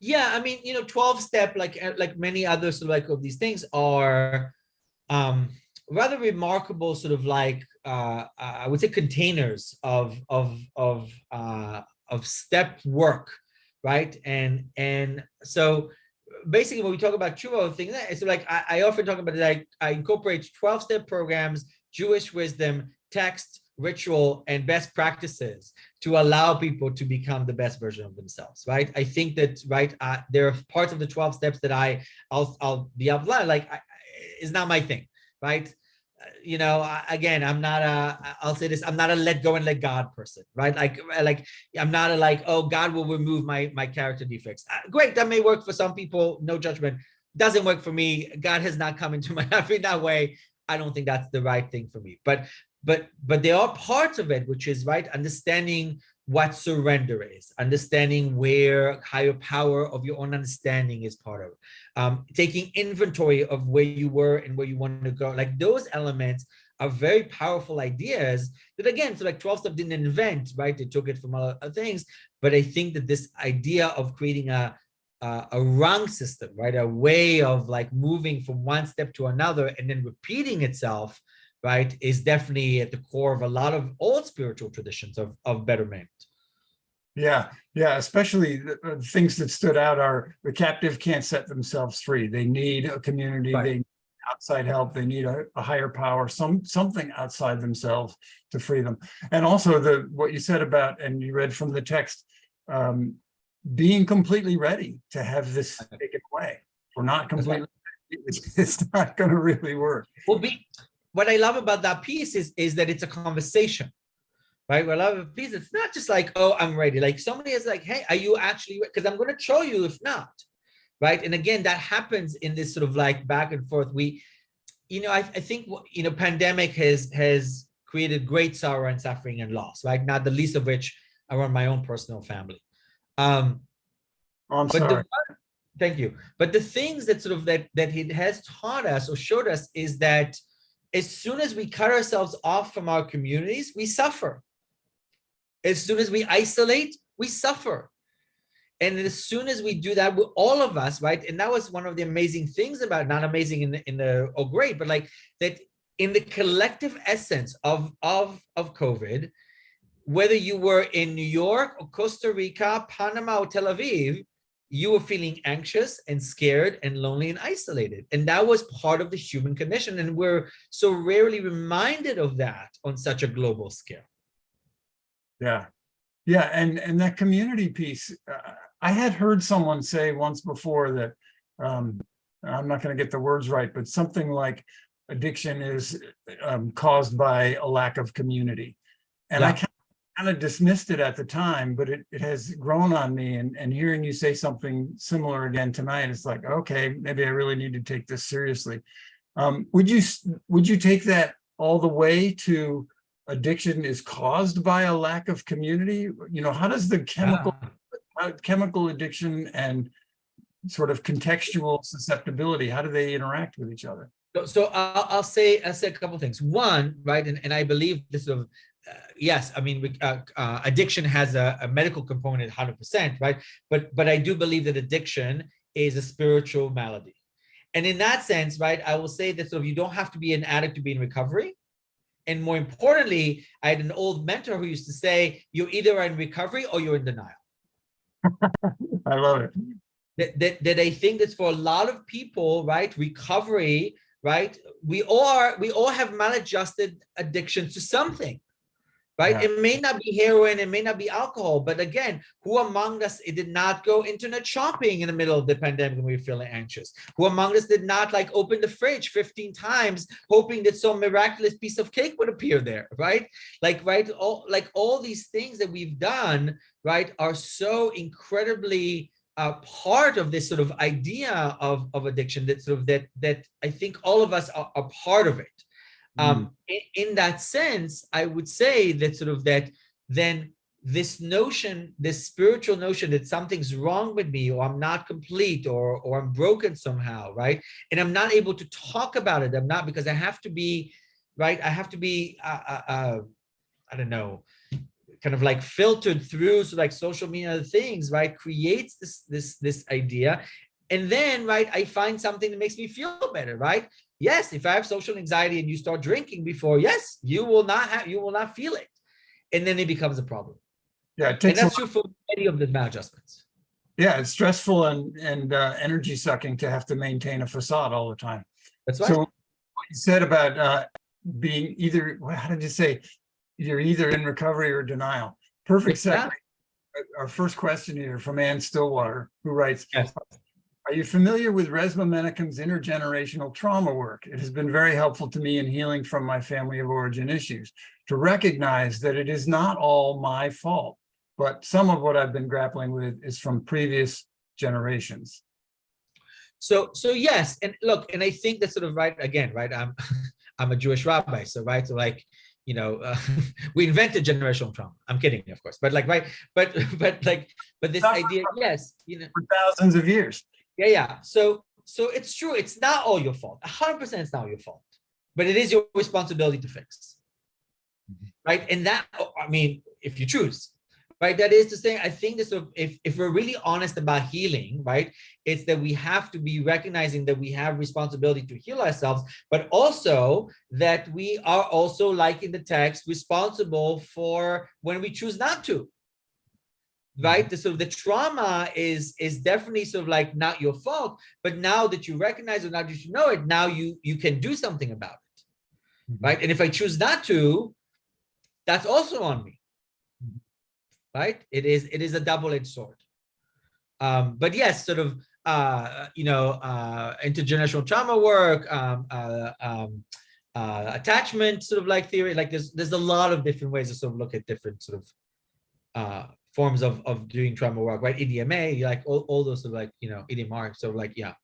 Speaker 3: Yeah, I mean, you know, 12-step, like many other sort of like of these things, are rather remarkable sort of like I would say containers of step work, right? And so basically when we talk about Tshuva things, it's like I often talk about it, I incorporate 12-step programs, Jewish wisdom, text, ritual, and best practices to allow people to become the best version of themselves, right? I think that, right, there are parts of the 12 steps that I'll be outlined, like is not my thing, right? You know, again, I'm not I'll say this, I'm not a let go and let God person, right? Like I'm not a like, oh, God will remove my character defects. Great, that may work for some people, no judgment. Doesn't work for me. God has not come into my life in that way. I don't think that's the right thing for me. But there are parts of it, which is, right, understanding what surrender is, understanding where higher power of your own understanding is part of, taking inventory of where you were and where you want to go. Like those elements are very powerful ideas that, again, so like 12 step didn't invent, right? They took it from other things. But I think that this idea of creating a rung system, right? A way of like moving from one step to another and then repeating itself, right, is definitely at the core of a lot of old spiritual traditions of betterment.
Speaker 2: Yeah, especially the things that stood out are the captive can't set themselves free. They need a community,
Speaker 3: Right.
Speaker 2: They need outside help, they need a higher power, something outside themselves to free them. And also what you said about, and you read from the text, being completely ready to have this taken away. We're not completely ready. It's not going to really work.
Speaker 3: Well, what I love about that piece is that it's a conversation, right? Well, love and peace, it's not just like, oh, I'm ready. Like somebody is like, hey, are you actually, because I'm going to show you if not, right? And again, that happens in this sort of like back and forth. I think, pandemic has created great sorrow and suffering and loss, right? Not the least of which around my own personal family.
Speaker 2: I'm sorry.
Speaker 3: Thank you. But the things that sort of that it has taught us or showed us is that as soon as we cut ourselves off from our communities, we suffer. As soon as we isolate, we suffer. And as soon as we do that, all of us, right? And that was one of the amazing things about, not amazing or great, but like that in the collective essence of COVID, whether you were in New York or Costa Rica, Panama or Tel Aviv, you were feeling anxious and scared and lonely and isolated. And that was part of the human condition. And we're so rarely reminded of that on such a global scale.
Speaker 2: Yeah. Yeah. And that community piece, I had heard someone say once before that, I'm not going to get the words right, but something like addiction is caused by a lack of community. And I kind of dismissed it at the time, but it has grown on me. And hearing you say something similar again tonight, it's like, okay, maybe I really need to take this seriously. Would you take that all the way to addiction is caused by a lack of community? How does the chemical addiction and sort of contextual susceptibility, how do they interact with each other?
Speaker 3: So I'll say a couple of things. One, right, and I believe this sort of, yes, I mean, addiction has a medical component 100%, right? But I do believe that addiction is a spiritual malady. And in that sense, right, I will say that sort of you don't have to be an addict to be in recovery. And more importantly, I had an old mentor who used to say, you're either in recovery or you're in denial.
Speaker 2: I love it.
Speaker 3: That I think that's for a lot of people, right? Recovery, right? We all have maladjusted addictions to something, right? Yeah. It may not be heroin, it may not be alcohol, but again, who among us did not go internet shopping in the middle of the pandemic when we were feeling anxious? Who among us did not like open the fridge 15 times, hoping that some miraculous piece of cake would appear there, right? All these things that we've done, right, are so incredibly part of this sort of idea of addiction that sort of that I think all of us are part of it. In that sense, I would say that sort of that then this notion, this spiritual notion that something's wrong with me, or I'm not complete, or I'm broken somehow, right? And I'm not able to talk about it. I'm not, because I have to be, right? I have to be, I don't know, kind of like filtered through so like social media things, right? Creates this idea. And then, right, I find something that makes me feel better, right? Yes, if I have social anxiety and you start drinking before, yes, you will not feel it. And then it becomes a problem.
Speaker 2: Yeah, it takes,
Speaker 3: and that's true for many of the maladjustments.
Speaker 2: Yeah, it's stressful and energy sucking to have to maintain a facade all the time.
Speaker 3: That's right.
Speaker 2: So what you said about being either, how did you say? You're either in recovery or denial. Perfect segue. Yeah. Our first question here from Ann Stillwater, who writes, yes. Are you familiar with Resmaa Menakem's intergenerational trauma work? It has been very helpful to me in healing from my family of origin issues, to recognize that it is not all my fault, but some of what I've been grappling with is from previous generations.
Speaker 3: So yes, and look, and I think that's sort of right, again, right, I'm a Jewish rabbi, so right, so like, we invented generational trauma. I'm kidding, of course, but like, right, but this idea, yes,
Speaker 2: for thousands of years.
Speaker 3: Yeah. So it's true. It's not all your fault. 100% it's not your fault, but it is your responsibility to fix, right? And that, I mean, if you choose, right? That is to say, I think this, if we're really honest about healing, right? It's that we have to be recognizing that we have responsibility to heal ourselves, but also that we are also, like in the text, responsible for when we choose not to. Right, the trauma is definitely sort of like not your fault, but now that you recognize it, now that you know it, now you can do something about it, right? And if I choose not to, that's also on me, right? It is a double-edged sword. But yes, sort of intergenerational trauma work, attachment sort of like theory. Like there's a lot of different ways to sort of look at different sort of forms of doing trauma work, right? EDMA, like all those sort of like, EDMR. So like, yeah.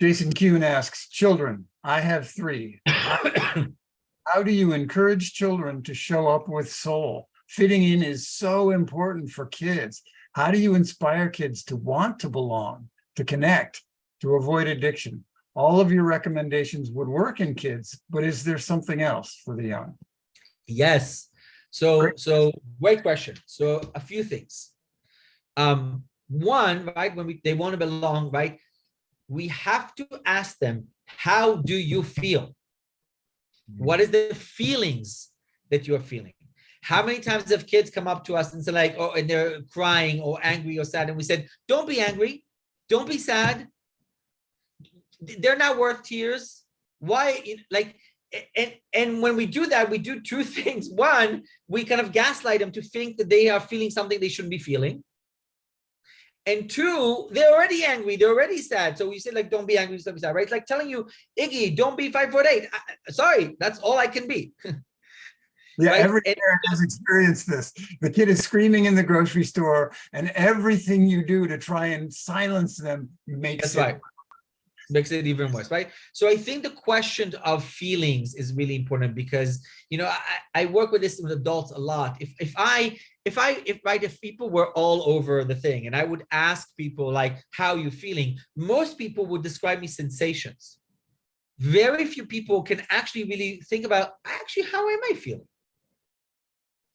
Speaker 2: Jason Kuhn asks, children, I have 3. How do you encourage children to show up with soul? Fitting in is so important for kids. How do you inspire kids to want to belong, to connect, to avoid addiction? All of your recommendations would work in kids, but is there something else for the young?
Speaker 3: Yes. So great question. So a few things. One, right, when they want to belong, right, we have to ask them, how do you feel? What is the feelings that you're feeling? How many times have kids come up to us and say like, oh, and they're crying or angry or sad, and we said, don't be angry, don't be sad. They're not worth tears. Why? Like, and when we do that, we do 2 things. One, we kind of gaslight them to think that they are feeling something they shouldn't be feeling. And 2, they're already angry, they're already sad. So we say like, don't be angry, don't be sad, right? It's like telling you, Iggy, don't be 5'8". Sorry, that's all I can be.
Speaker 2: Yeah,
Speaker 3: right?
Speaker 2: Every parent has experienced this. The kid is screaming in the grocery store, and everything you do to try and silence them makes
Speaker 3: makes it even worse, right? So I think the question of feelings is really important because, I work with this with adults a lot. If people were all over the thing and I would ask people like, how are you feeling? Most people would describe me sensations. Very few people can actually really think about, actually, how am I feeling?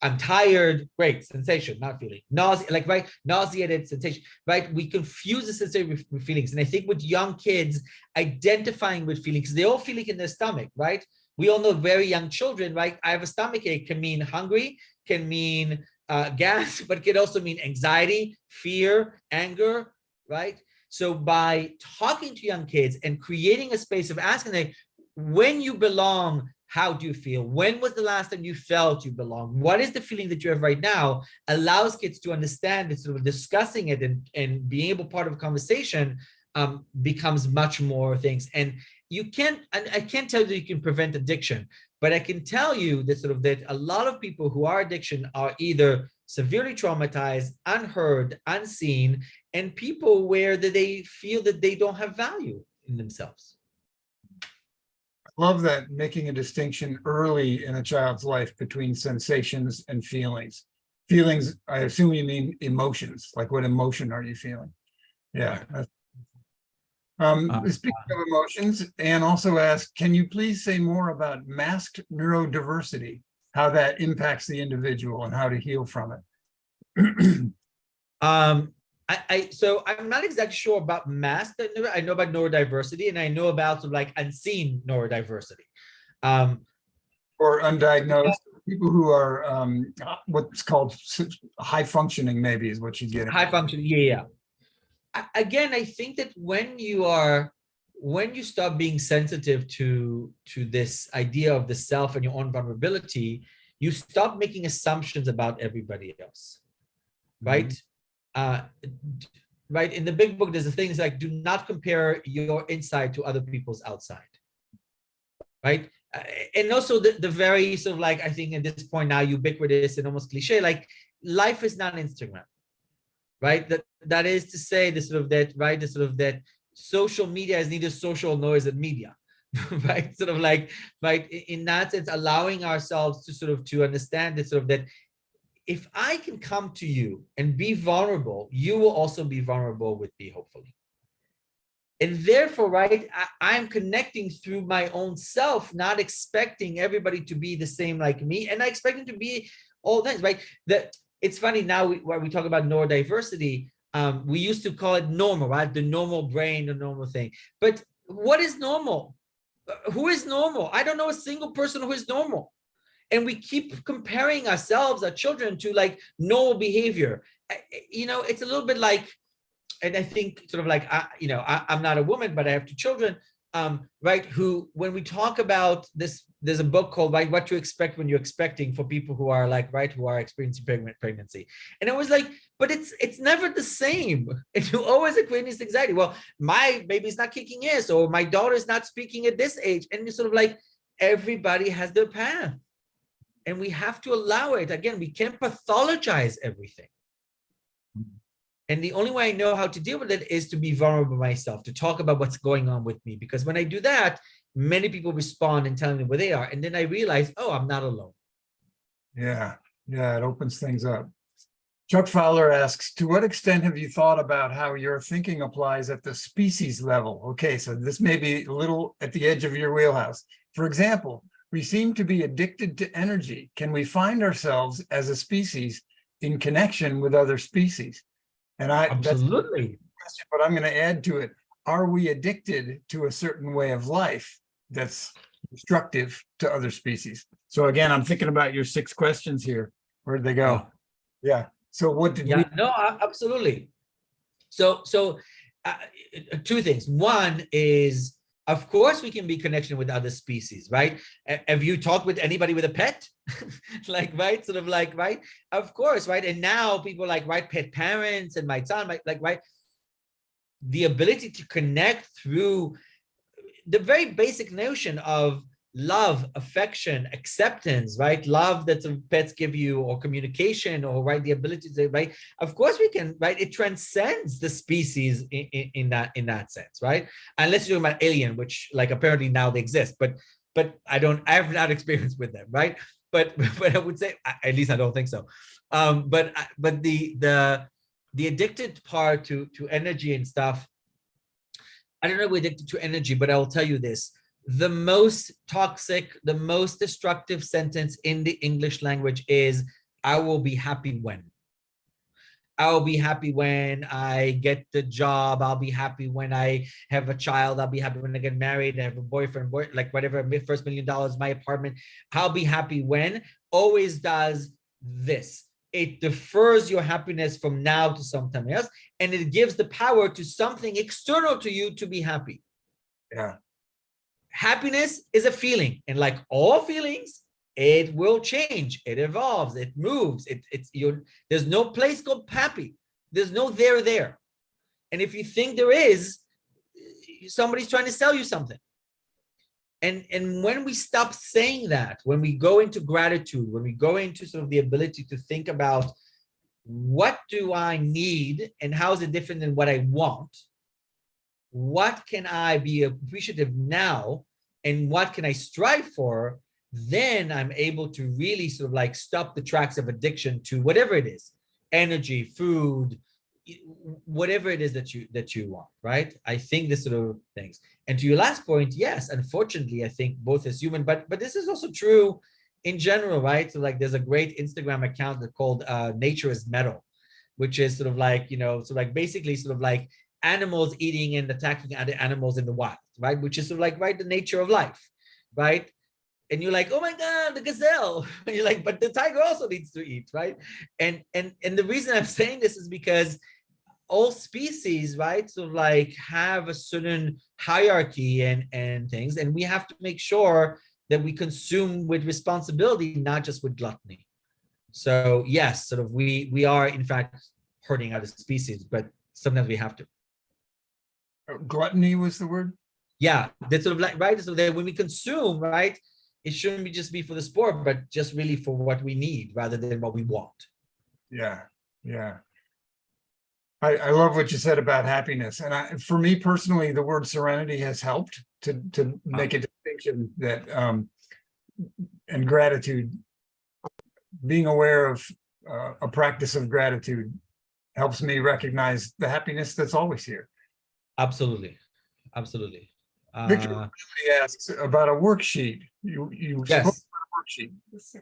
Speaker 3: I'm tired, great, sensation, not feeling. Nauseated, sensation, right? We confuse the sensation with feelings. And I think with young kids, identifying with feelings, they all feel it in their stomach, right? We all know very young children, right? I have a stomach ache can mean hungry, can mean gas, but it can also mean anxiety, fear, anger, right? So by talking to young kids and creating a space of asking them, when you belong, how do you feel? When was the last time you felt you belong? What is the feeling that you have right now? Allows kids to understand it, sort of discussing it and being able part of a conversation becomes much more things. And I can't tell you that you can prevent addiction, but I can tell you that that a lot of people who are addiction are either severely traumatized, unheard, unseen, and people where they feel that they don't have value in themselves.
Speaker 2: Love that, making a distinction early in a child's life between sensations and feelings. Feelings, I assume you mean emotions, like what emotion are you feeling? Yeah. Speaking of emotions, Anne also asked, can you please say more about masked neurodiversity, how that impacts the individual and how to heal from it?
Speaker 3: So I'm not exactly sure about mass. I know about neurodiversity, and I know about unseen neurodiversity,
Speaker 2: or undiagnosed people who are what's called high functioning. Maybe is what you get.
Speaker 3: High functioning, yeah. Again, I think that when you start being sensitive to this idea of the self and your own vulnerability, you stop making assumptions about everybody else, right? Right, in the big book, there's a thing like, do not compare your inside to other people's outside, right? And also the very I think at this point now ubiquitous and almost cliche, like life is not Instagram, right? That is to say that social media is neither social nor is it media, right? Right, in that sense, allowing ourselves to understand that if I can come to you and be vulnerable, you will also be vulnerable with me, hopefully. And therefore, right, I'm connecting through my own self, not expecting everybody to be the same like me, and I expect them to be all things, right? It's funny now when we talk about neurodiversity, we used to call it normal, right? The normal brain, the normal thing. But what is normal? Who is normal? I don't know a single person who is normal. And we keep comparing ourselves, our children, to normal behavior. It's a little bit like, and I think I'm not a woman, but I have 2 children. right? Who, when we talk about this, there's a book called, right, What to Expect When You're Expecting, for people who are like, right, who are experiencing pregnancy. And it was like, but it's never the same. And you always experience anxiety. Well, my baby's not kicking in, or my daughter's not speaking at this age. And you're sort of like, everybody has their path. And we have to allow it. Again, we can't pathologize everything. And the only way I know how to deal with it is to be vulnerable myself, to talk about what's going on with me. Because when I do that, many people respond and tell me where they are. And then I realize, oh, I'm not alone.
Speaker 2: Yeah, it opens things up. Chuck Fowler asks, to what extent have you thought about how your thinking applies at the species level? Okay, so this may be a little at the edge of your wheelhouse. For example, we seem to be addicted to energy. Can we find ourselves as a species in connection with other species? And
Speaker 3: Absolutely.
Speaker 2: That's the question, but I'm going to add to it. Are we addicted to a certain way of life that's destructive to other species? So again, I'm thinking about your 6 questions here. Where'd they go? Yeah. So what did we?
Speaker 3: No, absolutely. So 2 things. One is, of course, we can be connected with other species, right? Have you talked with anybody with a pet? Like, right? Sort of like, right? Of course, right? And now people like, right, pet parents and my son, like, right? The ability to connect through the very basic notion of love, affection, acceptance, right? Love that some pets give you, or communication, or right, the ability to, right? Of course we can, right? It transcends the species in that sense, right? Unless you're talking about alien, which like apparently now they exist, but I have not experienced with them, right? But I would say, at least I don't think so. But the addicted part to energy and stuff, I don't know if we're addicted to energy, but I will tell you this. The most toxic, the most destructive sentence in the English language is, I will be happy when. I'll be happy when I get the job. I'll be happy when I have a child. I'll be happy when I get married. I have a boyfriend, like whatever, first $1 million, my apartment. I'll be happy when always does this. It defers your happiness from now to sometime else, and it gives the power to something external to you to be happy.
Speaker 2: Yeah.
Speaker 3: Happiness is a feeling, and like all feelings, it will change, it evolves, it moves. There's no place called happy. There's no there. And if you think there is, somebody's trying to sell you something. And when we stop saying that, when we go into gratitude, when we go into sort of the ability to think about what do I need and how is it different than what I want? What can I be appreciative now, and what can I strive for? Then I'm able to really sort of like stop the tracks of addiction to whatever it is, energy, food, whatever it is that you want, right? I think this sort of things. And to your last point, yes, unfortunately, I think both as human, but this is also true in general, right? So like there's a great Instagram account called Nature is Metal, which is sort of like, sort of like basically sort of like animals eating and attacking other animals in the wild, right? Which is sort of like, right, the nature of life, right? And you're like, oh my God, the gazelle. And you're like, but the tiger also needs to eat, right? And the reason I'm saying this is because all species, right, sort of like have a certain hierarchy and things, and we have to make sure that we consume with responsibility, not just with gluttony. So yes, sort of we are in fact hurting other species, but sometimes we have to.
Speaker 2: Gluttony was the word?
Speaker 3: Yeah, that's sort of like, right, so that when we consume, right, it shouldn't be just be for the sport, but just really for what we need rather than what we want.
Speaker 2: Yeah. I love what you said about happiness. And for me personally, the word serenity has helped to make a distinction that, and gratitude, being aware of a practice of gratitude helps me recognize the happiness that's always here.
Speaker 3: Absolutely.
Speaker 2: Victor asks about a worksheet. You
Speaker 3: yes.
Speaker 2: spoke about a worksheet.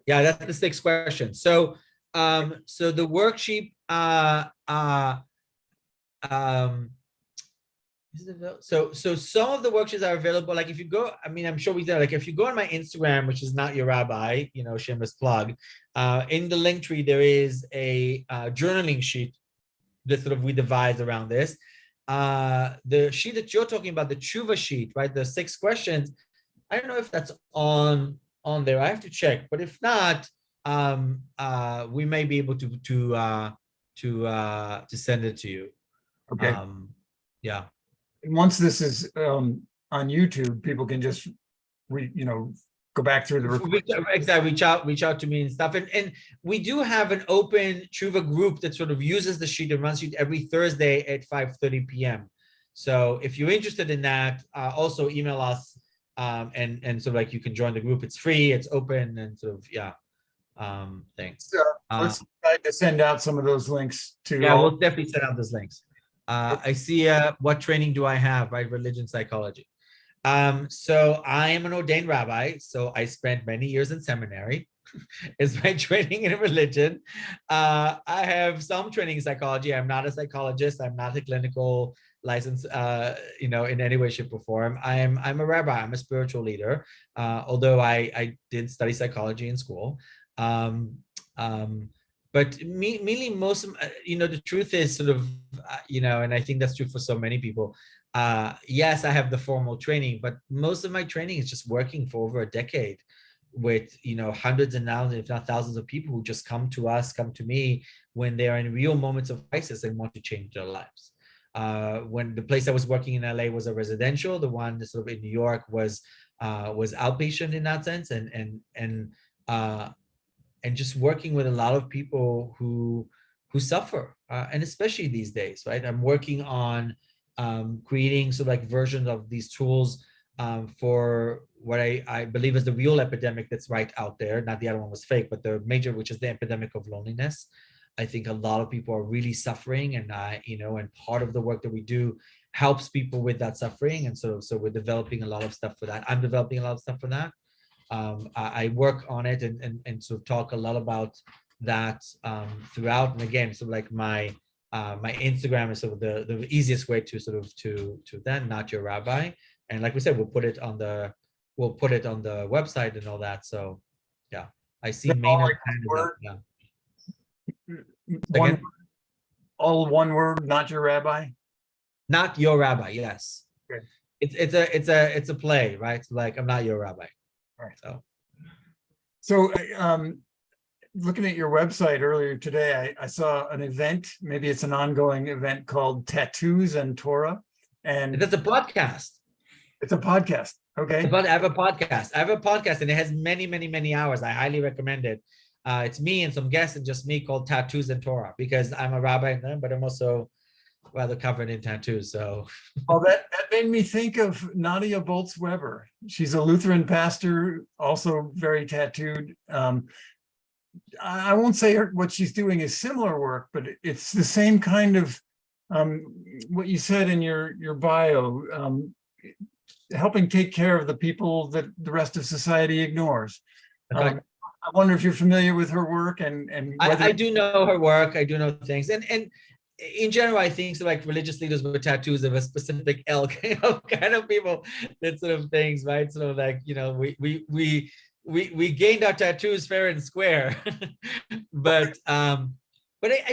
Speaker 3: Yeah, that's the 6th question. So the worksheet so some of the worksheets are available. Like if you go, I mean, I'm sure we did, like if you go on my Instagram, which is Not Your Rabbi, shameless plug, in the link tree, there is a journaling sheet that sort of we devised around this. the sheet that you're talking about, the tshuva sheet, right? The 6 questions. I don't know if that's on there. I have to check, but if not, we may be able to send it to you.
Speaker 2: Okay.
Speaker 3: Yeah.
Speaker 2: And once this is on YouTube, people can just go back through the recording.
Speaker 3: Exactly. Reach out to me and stuff. And we do have an open tshuva group that sort of uses the sheet and runs it every Thursday at 5:30 p.m. So if you're interested in that, also email us, and sort of like you can join the group. It's free, it's open, and sort of, yeah. Thanks.
Speaker 2: Let's try to send out some of those links to.
Speaker 3: Yeah, we'll definitely send out those links. I see. What training do I have? Right, religion psychology. So I am an ordained rabbi. So I spent many years in seminary. It's my training in religion. I have some training in psychology. I'm not a psychologist. I'm not a clinical license, in any way, shape, or form. I'm a rabbi. I'm a spiritual leader. Although I did study psychology in school. But mainly most of, the truth is sort of, and I think that's true for so many people. Yes, I have the formal training, but most of my training is just working for over a decade with, hundreds and thousands, if not thousands of people who just come to me when they are in real moments of crisis and want to change their lives. When the place I was working in LA was a residential, the one sort of in New York was outpatient in that sense, and just working with a lot of people who suffer, and especially these days, right? I'm working on creating sort of like versions of these tools for what I believe is the real epidemic that's right out there. Not the other one was fake, but the major, which is the epidemic of loneliness. I think a lot of people are really suffering, and and part of the work that we do helps people with that suffering. And so we're developing a lot of stuff for that. I'm developing a lot of stuff for that. I work on it and sort of talk a lot about that throughout. And again, sort of like my Instagram is sort of the easiest way to sort of to then Not Your Rabbi. And like we said, we'll put it on the website and all that. So yeah, I see Maynard. Yeah.
Speaker 2: All one word, Not Your Rabbi.
Speaker 3: Not Your Rabbi. Yes.
Speaker 2: Okay.
Speaker 3: It's a play, right? Like, I'm not your rabbi.
Speaker 2: Right. So looking at your website earlier today, I saw an event, maybe it's an ongoing event called Tattoos and Torah. And
Speaker 3: that's a podcast.
Speaker 2: It's a podcast. Okay.
Speaker 3: I have a podcast and it has many, many, many hours. I highly recommend it. It's me and some guests and just me, called Tattoos and Torah, because I'm a rabbi, but I'm also rather covered in tattoos. So
Speaker 2: well, that made me think of Nadia Boltz-Weber. She's a Lutheran pastor, also very tattooed. I won't say what she's doing is similar work, but it's the same kind of what you said in your bio, helping take care of the people that the rest of society ignores.
Speaker 3: Okay.
Speaker 2: I wonder if you're familiar with her work and whether
Speaker 3: I do know her work. I do know things, and in general, I think so, like religious leaders with tattoos of a specific ilk, kind of people, that sort of things, right? Sort of like, we gained our tattoos fair and square, but I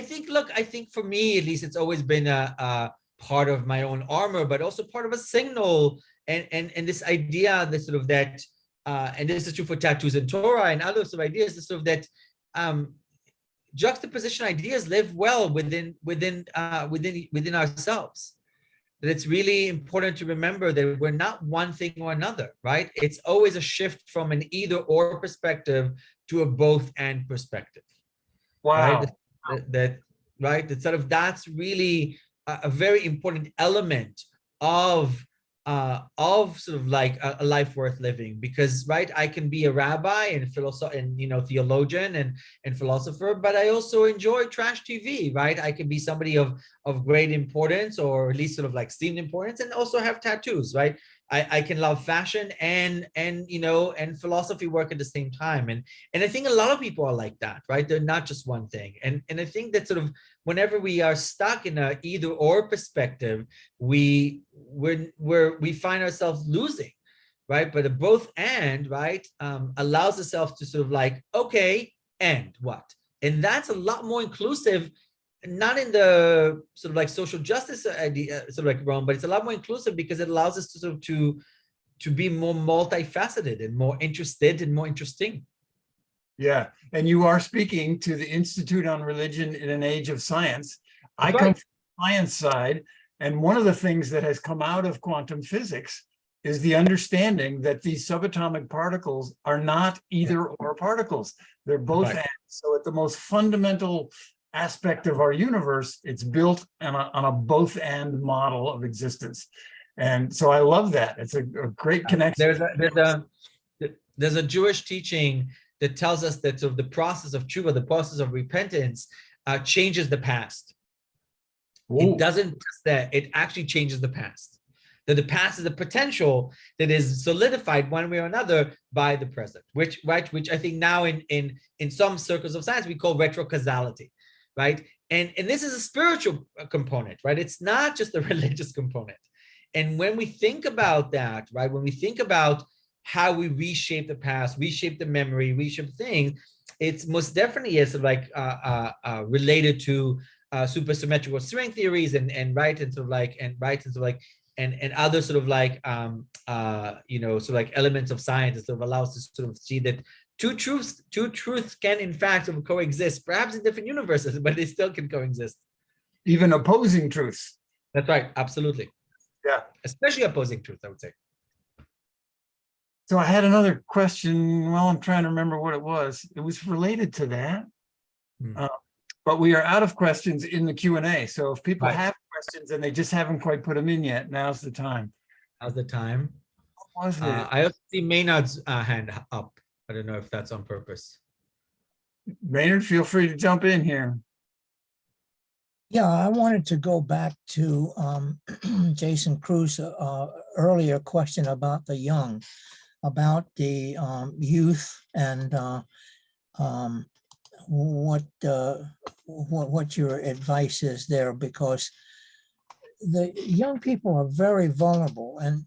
Speaker 3: think, look, I think for me, at least, it's always been a part of my own armor, but also part of a signal, and this idea that sort of that, and this is true for Tattoos and Torah and other sort of ideas, sort of that juxtaposition ideas live well within ourselves. That it's really important to remember that we're not one thing or another, right? It's always a shift from an either or perspective to a both and perspective.
Speaker 2: Wow.
Speaker 3: Right? That sort of, that's really a very important element of sort of like a life worth living, because, right, I can be a rabbi and philosopher and theologian and philosopher, but I also enjoy trash TV, right? I can be somebody of great importance, or at least sort of like esteemed importance, and also have tattoos, right? I can love fashion and philosophy work at the same time, and I think a lot of people are like that, right? They're not just one thing, and I think that sort of whenever we are stuck in a either or perspective, we find ourselves losing, right? But a both and, right, allows itself to sort of like, okay, and what? And that's a lot more inclusive not in the sort of like social justice idea, sort of like realm, but it's a lot more inclusive because it allows us to sort of to be more multifaceted and more interested and more interesting.
Speaker 2: Yeah, and you are speaking to the Institute on Religion in an Age of Science. I
Speaker 3: That's
Speaker 2: come
Speaker 3: right.
Speaker 2: from the science side, and one of the things that has come out of quantum physics is the understanding that these subatomic particles are not either or particles. They're both
Speaker 3: Right.
Speaker 2: and. So at the most fundamental aspect of our universe, it's built on a both and model of existence. And so I love that. It's a great connection.
Speaker 3: There's a Jewish teaching that tells us that sort of the process of tshuva, the process of repentance, changes the past.
Speaker 2: Ooh.
Speaker 3: It doesn't just that, it actually changes the past. That the past is a potential that is solidified one way or another by the present, which I think now in some circles of science we call retrocausality, right? And this is a spiritual component, right? It's not just a religious component. And when we think about that, right, when we think about how we reshape the past, reshape the memory, reshape things, it's most definitely is like related to supersymmetrical string theories and other sort of like sort of like elements of science that sort of allows us to sort of see that two truths can in fact sort of coexist, perhaps in different universes, but they still can coexist.
Speaker 2: Even opposing truths.
Speaker 3: That's right, absolutely.
Speaker 2: Yeah.
Speaker 3: Especially opposing truths, I would say.
Speaker 2: So I had another question. Well, I'm trying to remember what it was. It was related to that. But we are out of questions in the Q&A. So if people have questions and they just haven't quite put them in yet, now's the time.
Speaker 3: Now's the time.
Speaker 2: What was it?
Speaker 3: I also see Maynard's hand up. I don't know if that's on purpose.
Speaker 2: Maynard, feel free to jump in here.
Speaker 1: Yeah, I wanted to go back to Jason Cruz's earlier question about the young, about the youth and what your advice is there, because the young people are very vulnerable, and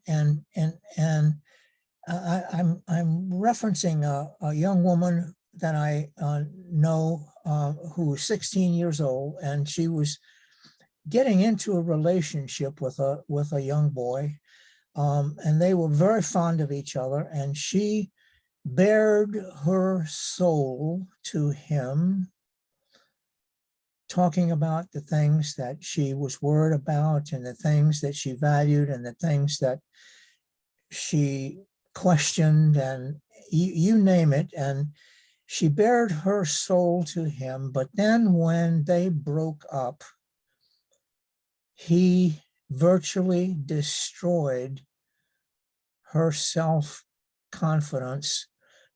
Speaker 1: I'm referencing a young woman that I know who was 16 years old, and she was getting into a relationship with a young boy, and they were very fond of each other, and she bared her soul to him, talking about the things that she was worried about and the things that she valued and the things that she questioned, and you name it. And she bared her soul to him. But then when they broke up, he virtually destroyed her self-confidence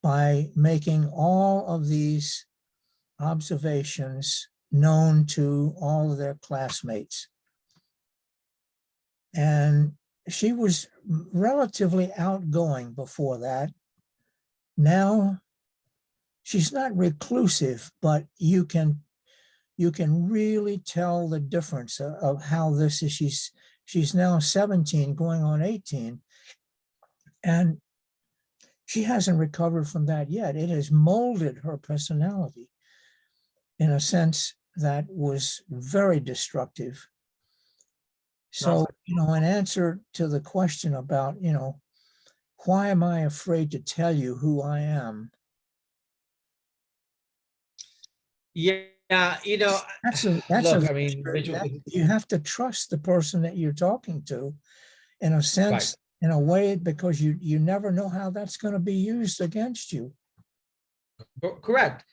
Speaker 1: by making all of these observations known to all of their classmates. And she was relatively outgoing before that. Now she's not reclusive, but you can really tell the difference of how this is. She's now 17 going on 18, and she hasn't recovered from that yet. It has molded her personality in a sense that was very destructive. So, in answer to the question about, why am I afraid to tell you who I am?
Speaker 3: Yeah,
Speaker 1: That's
Speaker 3: look, I mean,
Speaker 1: you have to trust the person that you're talking to, in a sense, in a way, because you never know how that's going to be used against you.
Speaker 3: Correct.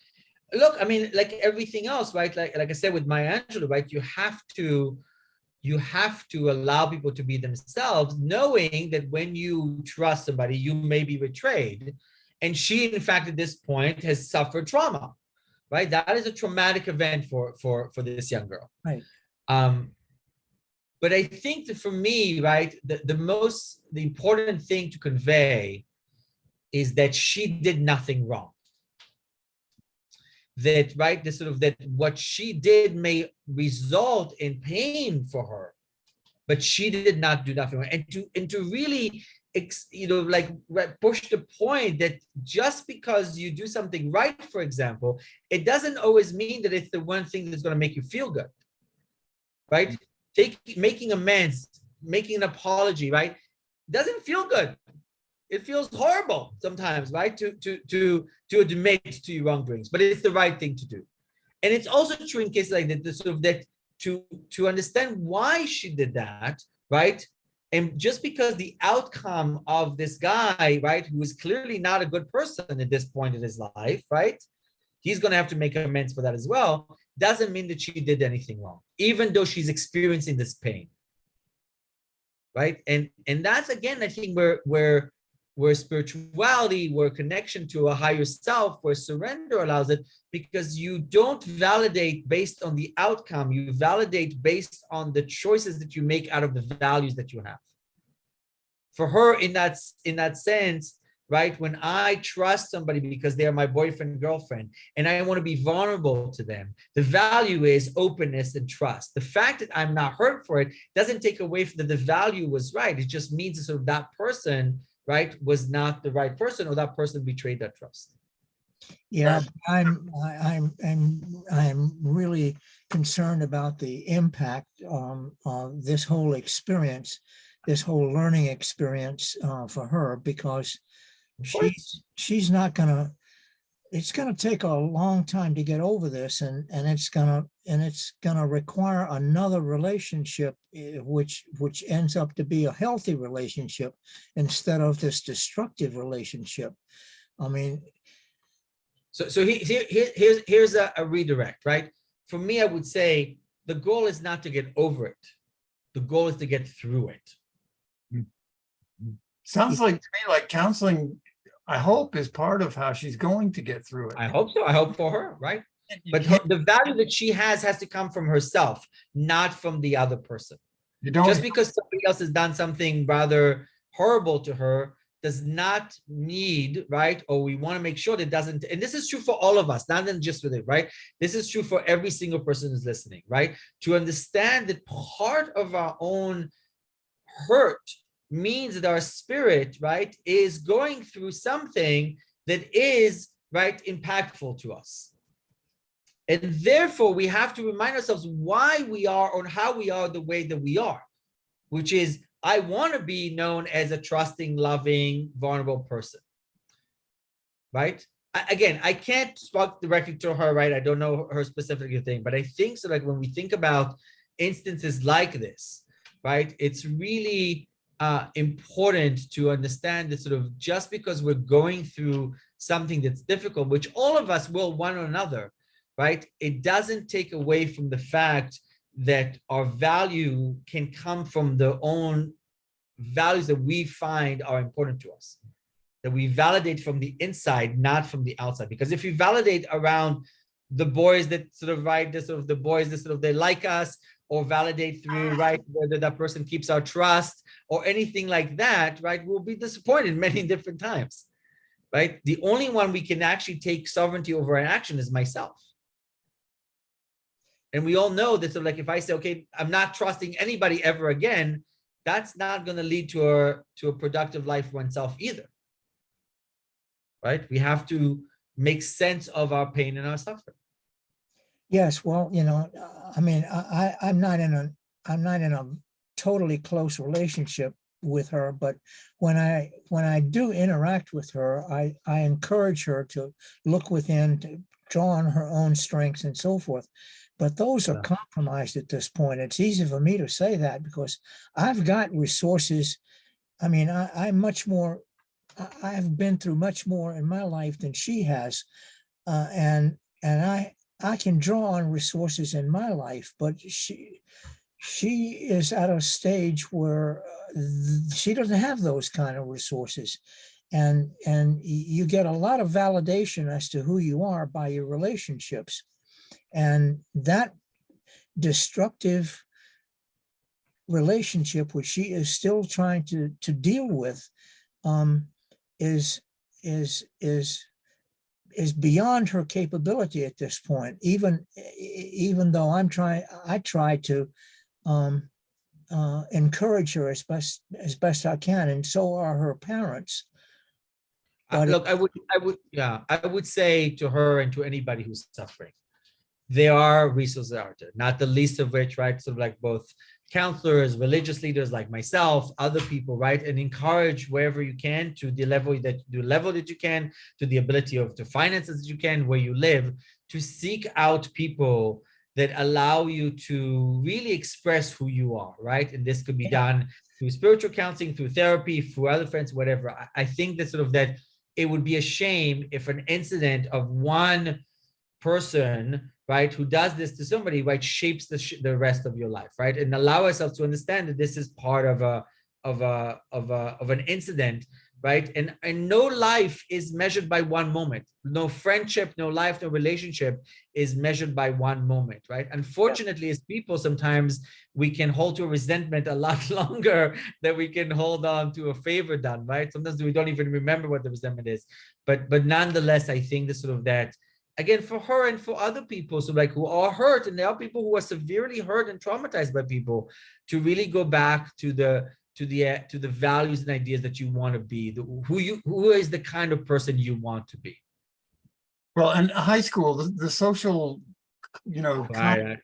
Speaker 3: Look, I mean, like everything else, right? Like I said with Maya Angelou, right? You have to allow people to be themselves, knowing that when you trust somebody, you may be betrayed. And she, in fact, at this point, has suffered trauma, right? That is a traumatic event for this young girl.
Speaker 1: Right.
Speaker 3: But I think that for me, right, the important thing to convey is that she did nothing wrong. That, right, that what she did may result in pain for her, but she did not do nothing wrong. And to really push the point that just because you do something right, for example, it doesn't always mean that it's the one thing that's going to make you feel good, right? Making amends, making an apology, right, doesn't feel good. It feels horrible sometimes, right, to admit to your wrongdoings, but it's the right thing to do. And it's also true in cases like that, to understand why she did that, right? And just because the outcome of this guy, right, who is clearly not a good person at this point in his life, right, he's going to have to make amends for that as well, doesn't mean that she did anything wrong, even though she's experiencing this pain, right? And that's, again, I think where spirituality, where connection to a higher self, where surrender allows it, because you don't validate based on the outcome, you validate based on the choices that you make out of the values that you have. For her, in that sense, right, when I trust somebody because they're my boyfriend, girlfriend, and I want to be vulnerable to them, the value is openness and trust. The fact that I'm not hurt for it doesn't take away from that the value was right. It just means that sort of that person, right, was not the right person, or that person betrayed that trust.
Speaker 1: Yeah, I'm really concerned about the impact of this whole experience, this whole learning experience for her, because she's not gonna. It's gonna take a long time to get over this, and it's gonna require another relationship, which ends up to be a healthy relationship instead of this destructive relationship. I mean.
Speaker 3: So here's a redirect, right? For me, I would say the goal is not to get over it. The goal is to get through it.
Speaker 2: Sounds like to me like counseling, I hope, is part of how she's going to get through it.
Speaker 3: I hope so. I hope for her, right? But the value that she has to come from herself, not from the other person. Just because somebody else has done something rather horrible to her does not need, right? Or we want to make sure that doesn't, and this is true for all of us, not just with it, right? This is true for every single person who's listening, right? To understand that part of our own hurt means that our spirit, right, is going through something that is, right, impactful to us. And therefore, we have to remind ourselves why we are or how we are the way that we are, which is, I want to be known as a trusting, loving, vulnerable person, right? Again, I can't speak directly to her, right? I don't know her specific thing, but I think so. Like when we think about instances like this, right? It's really important to understand that sort of just because we're going through something that's difficult, which all of us will, one or another, right? It doesn't take away from the fact that our value can come from the own values that we find are important to us, that we validate from the inside, not from the outside. Because if we validate around the boys that sort of, right, the sort of the boys that sort of they like us, or validate through, right, whether that person keeps our trust or anything like that, right, we'll be disappointed many different times, right? The only one we can actually take sovereignty over an action is myself. And we all know that, so like if I say, okay, I'm not trusting anybody ever again, that's not going to lead to a productive life for oneself either, right? We have to make sense of our pain and our suffering.
Speaker 1: Yes, well, I mean, I'm not in a totally close relationship with her, but when I do interact with her, I encourage her to look within, to draw on her own strengths and so forth. But those are compromised at this point. It's easy for me to say that because I've got resources. I mean, I've been through much more in my life than she has, and I can draw on resources in my life, but she is at a stage where she doesn't have those kind of resources, and you get a lot of validation as to who you are by your relationships, and that destructive relationship, which she is still trying to deal with, is beyond her capability at this point. Even though I try to encourage her as best I can, and so are her parents. But
Speaker 3: Look, I would say to her and to anybody who's suffering, there are resources out there, not the least of which, right, sort of like both counselors, religious leaders like myself, other people, right, and encourage wherever you can to the level that you can, to the ability of the finances that you can, where you live, to seek out people that allow you to really express who you are, right? And this could be done through spiritual counseling, through therapy, through other friends, whatever. I think that sort of that it would be a shame if an incident of one person, right, who does this to somebody, right, shapes the rest of your life, right, and allow ourselves to understand that this is part of an incident, right, and no life is measured by one moment. No friendship, no life, no relationship is measured by one moment, right? Unfortunately, as people, sometimes we can hold to a resentment a lot longer than we can hold on to a favor done, right? Sometimes we don't even remember what the resentment is, but nonetheless, I think this sort of that, again, for her and for other people, so like who are hurt, and there are people who are severely hurt and traumatized by people, to really go back to the values and ideas that you want to be, who is the kind of person you want to be.
Speaker 2: Well, and high school, the social,
Speaker 3: Right,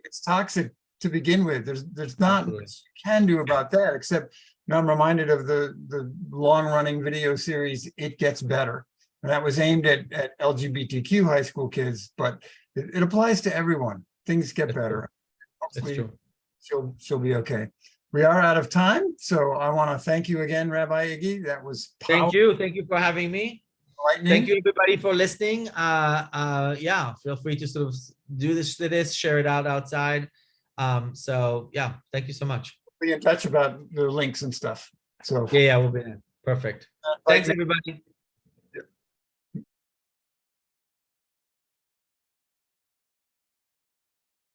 Speaker 2: it's toxic to begin with. There's not
Speaker 3: Absolutely.
Speaker 2: much you can do about that, except I'm reminded of the long-running video series, It Gets Better. And that was aimed at LGBTQ high school kids, but it applies to everyone. Things get better. Hopefully she'll be okay. We are out of time, so I want to thank you again, Rabbi Iggy. That was powerful.
Speaker 3: Thank you for having me.
Speaker 2: Lightning.
Speaker 3: Thank you everybody for listening. Yeah, feel free to sort of do this, share it out outside. So yeah, thank you so much.
Speaker 2: Be in touch about the links and stuff. So
Speaker 3: yeah, we'll be there. Perfect. Thanks everybody.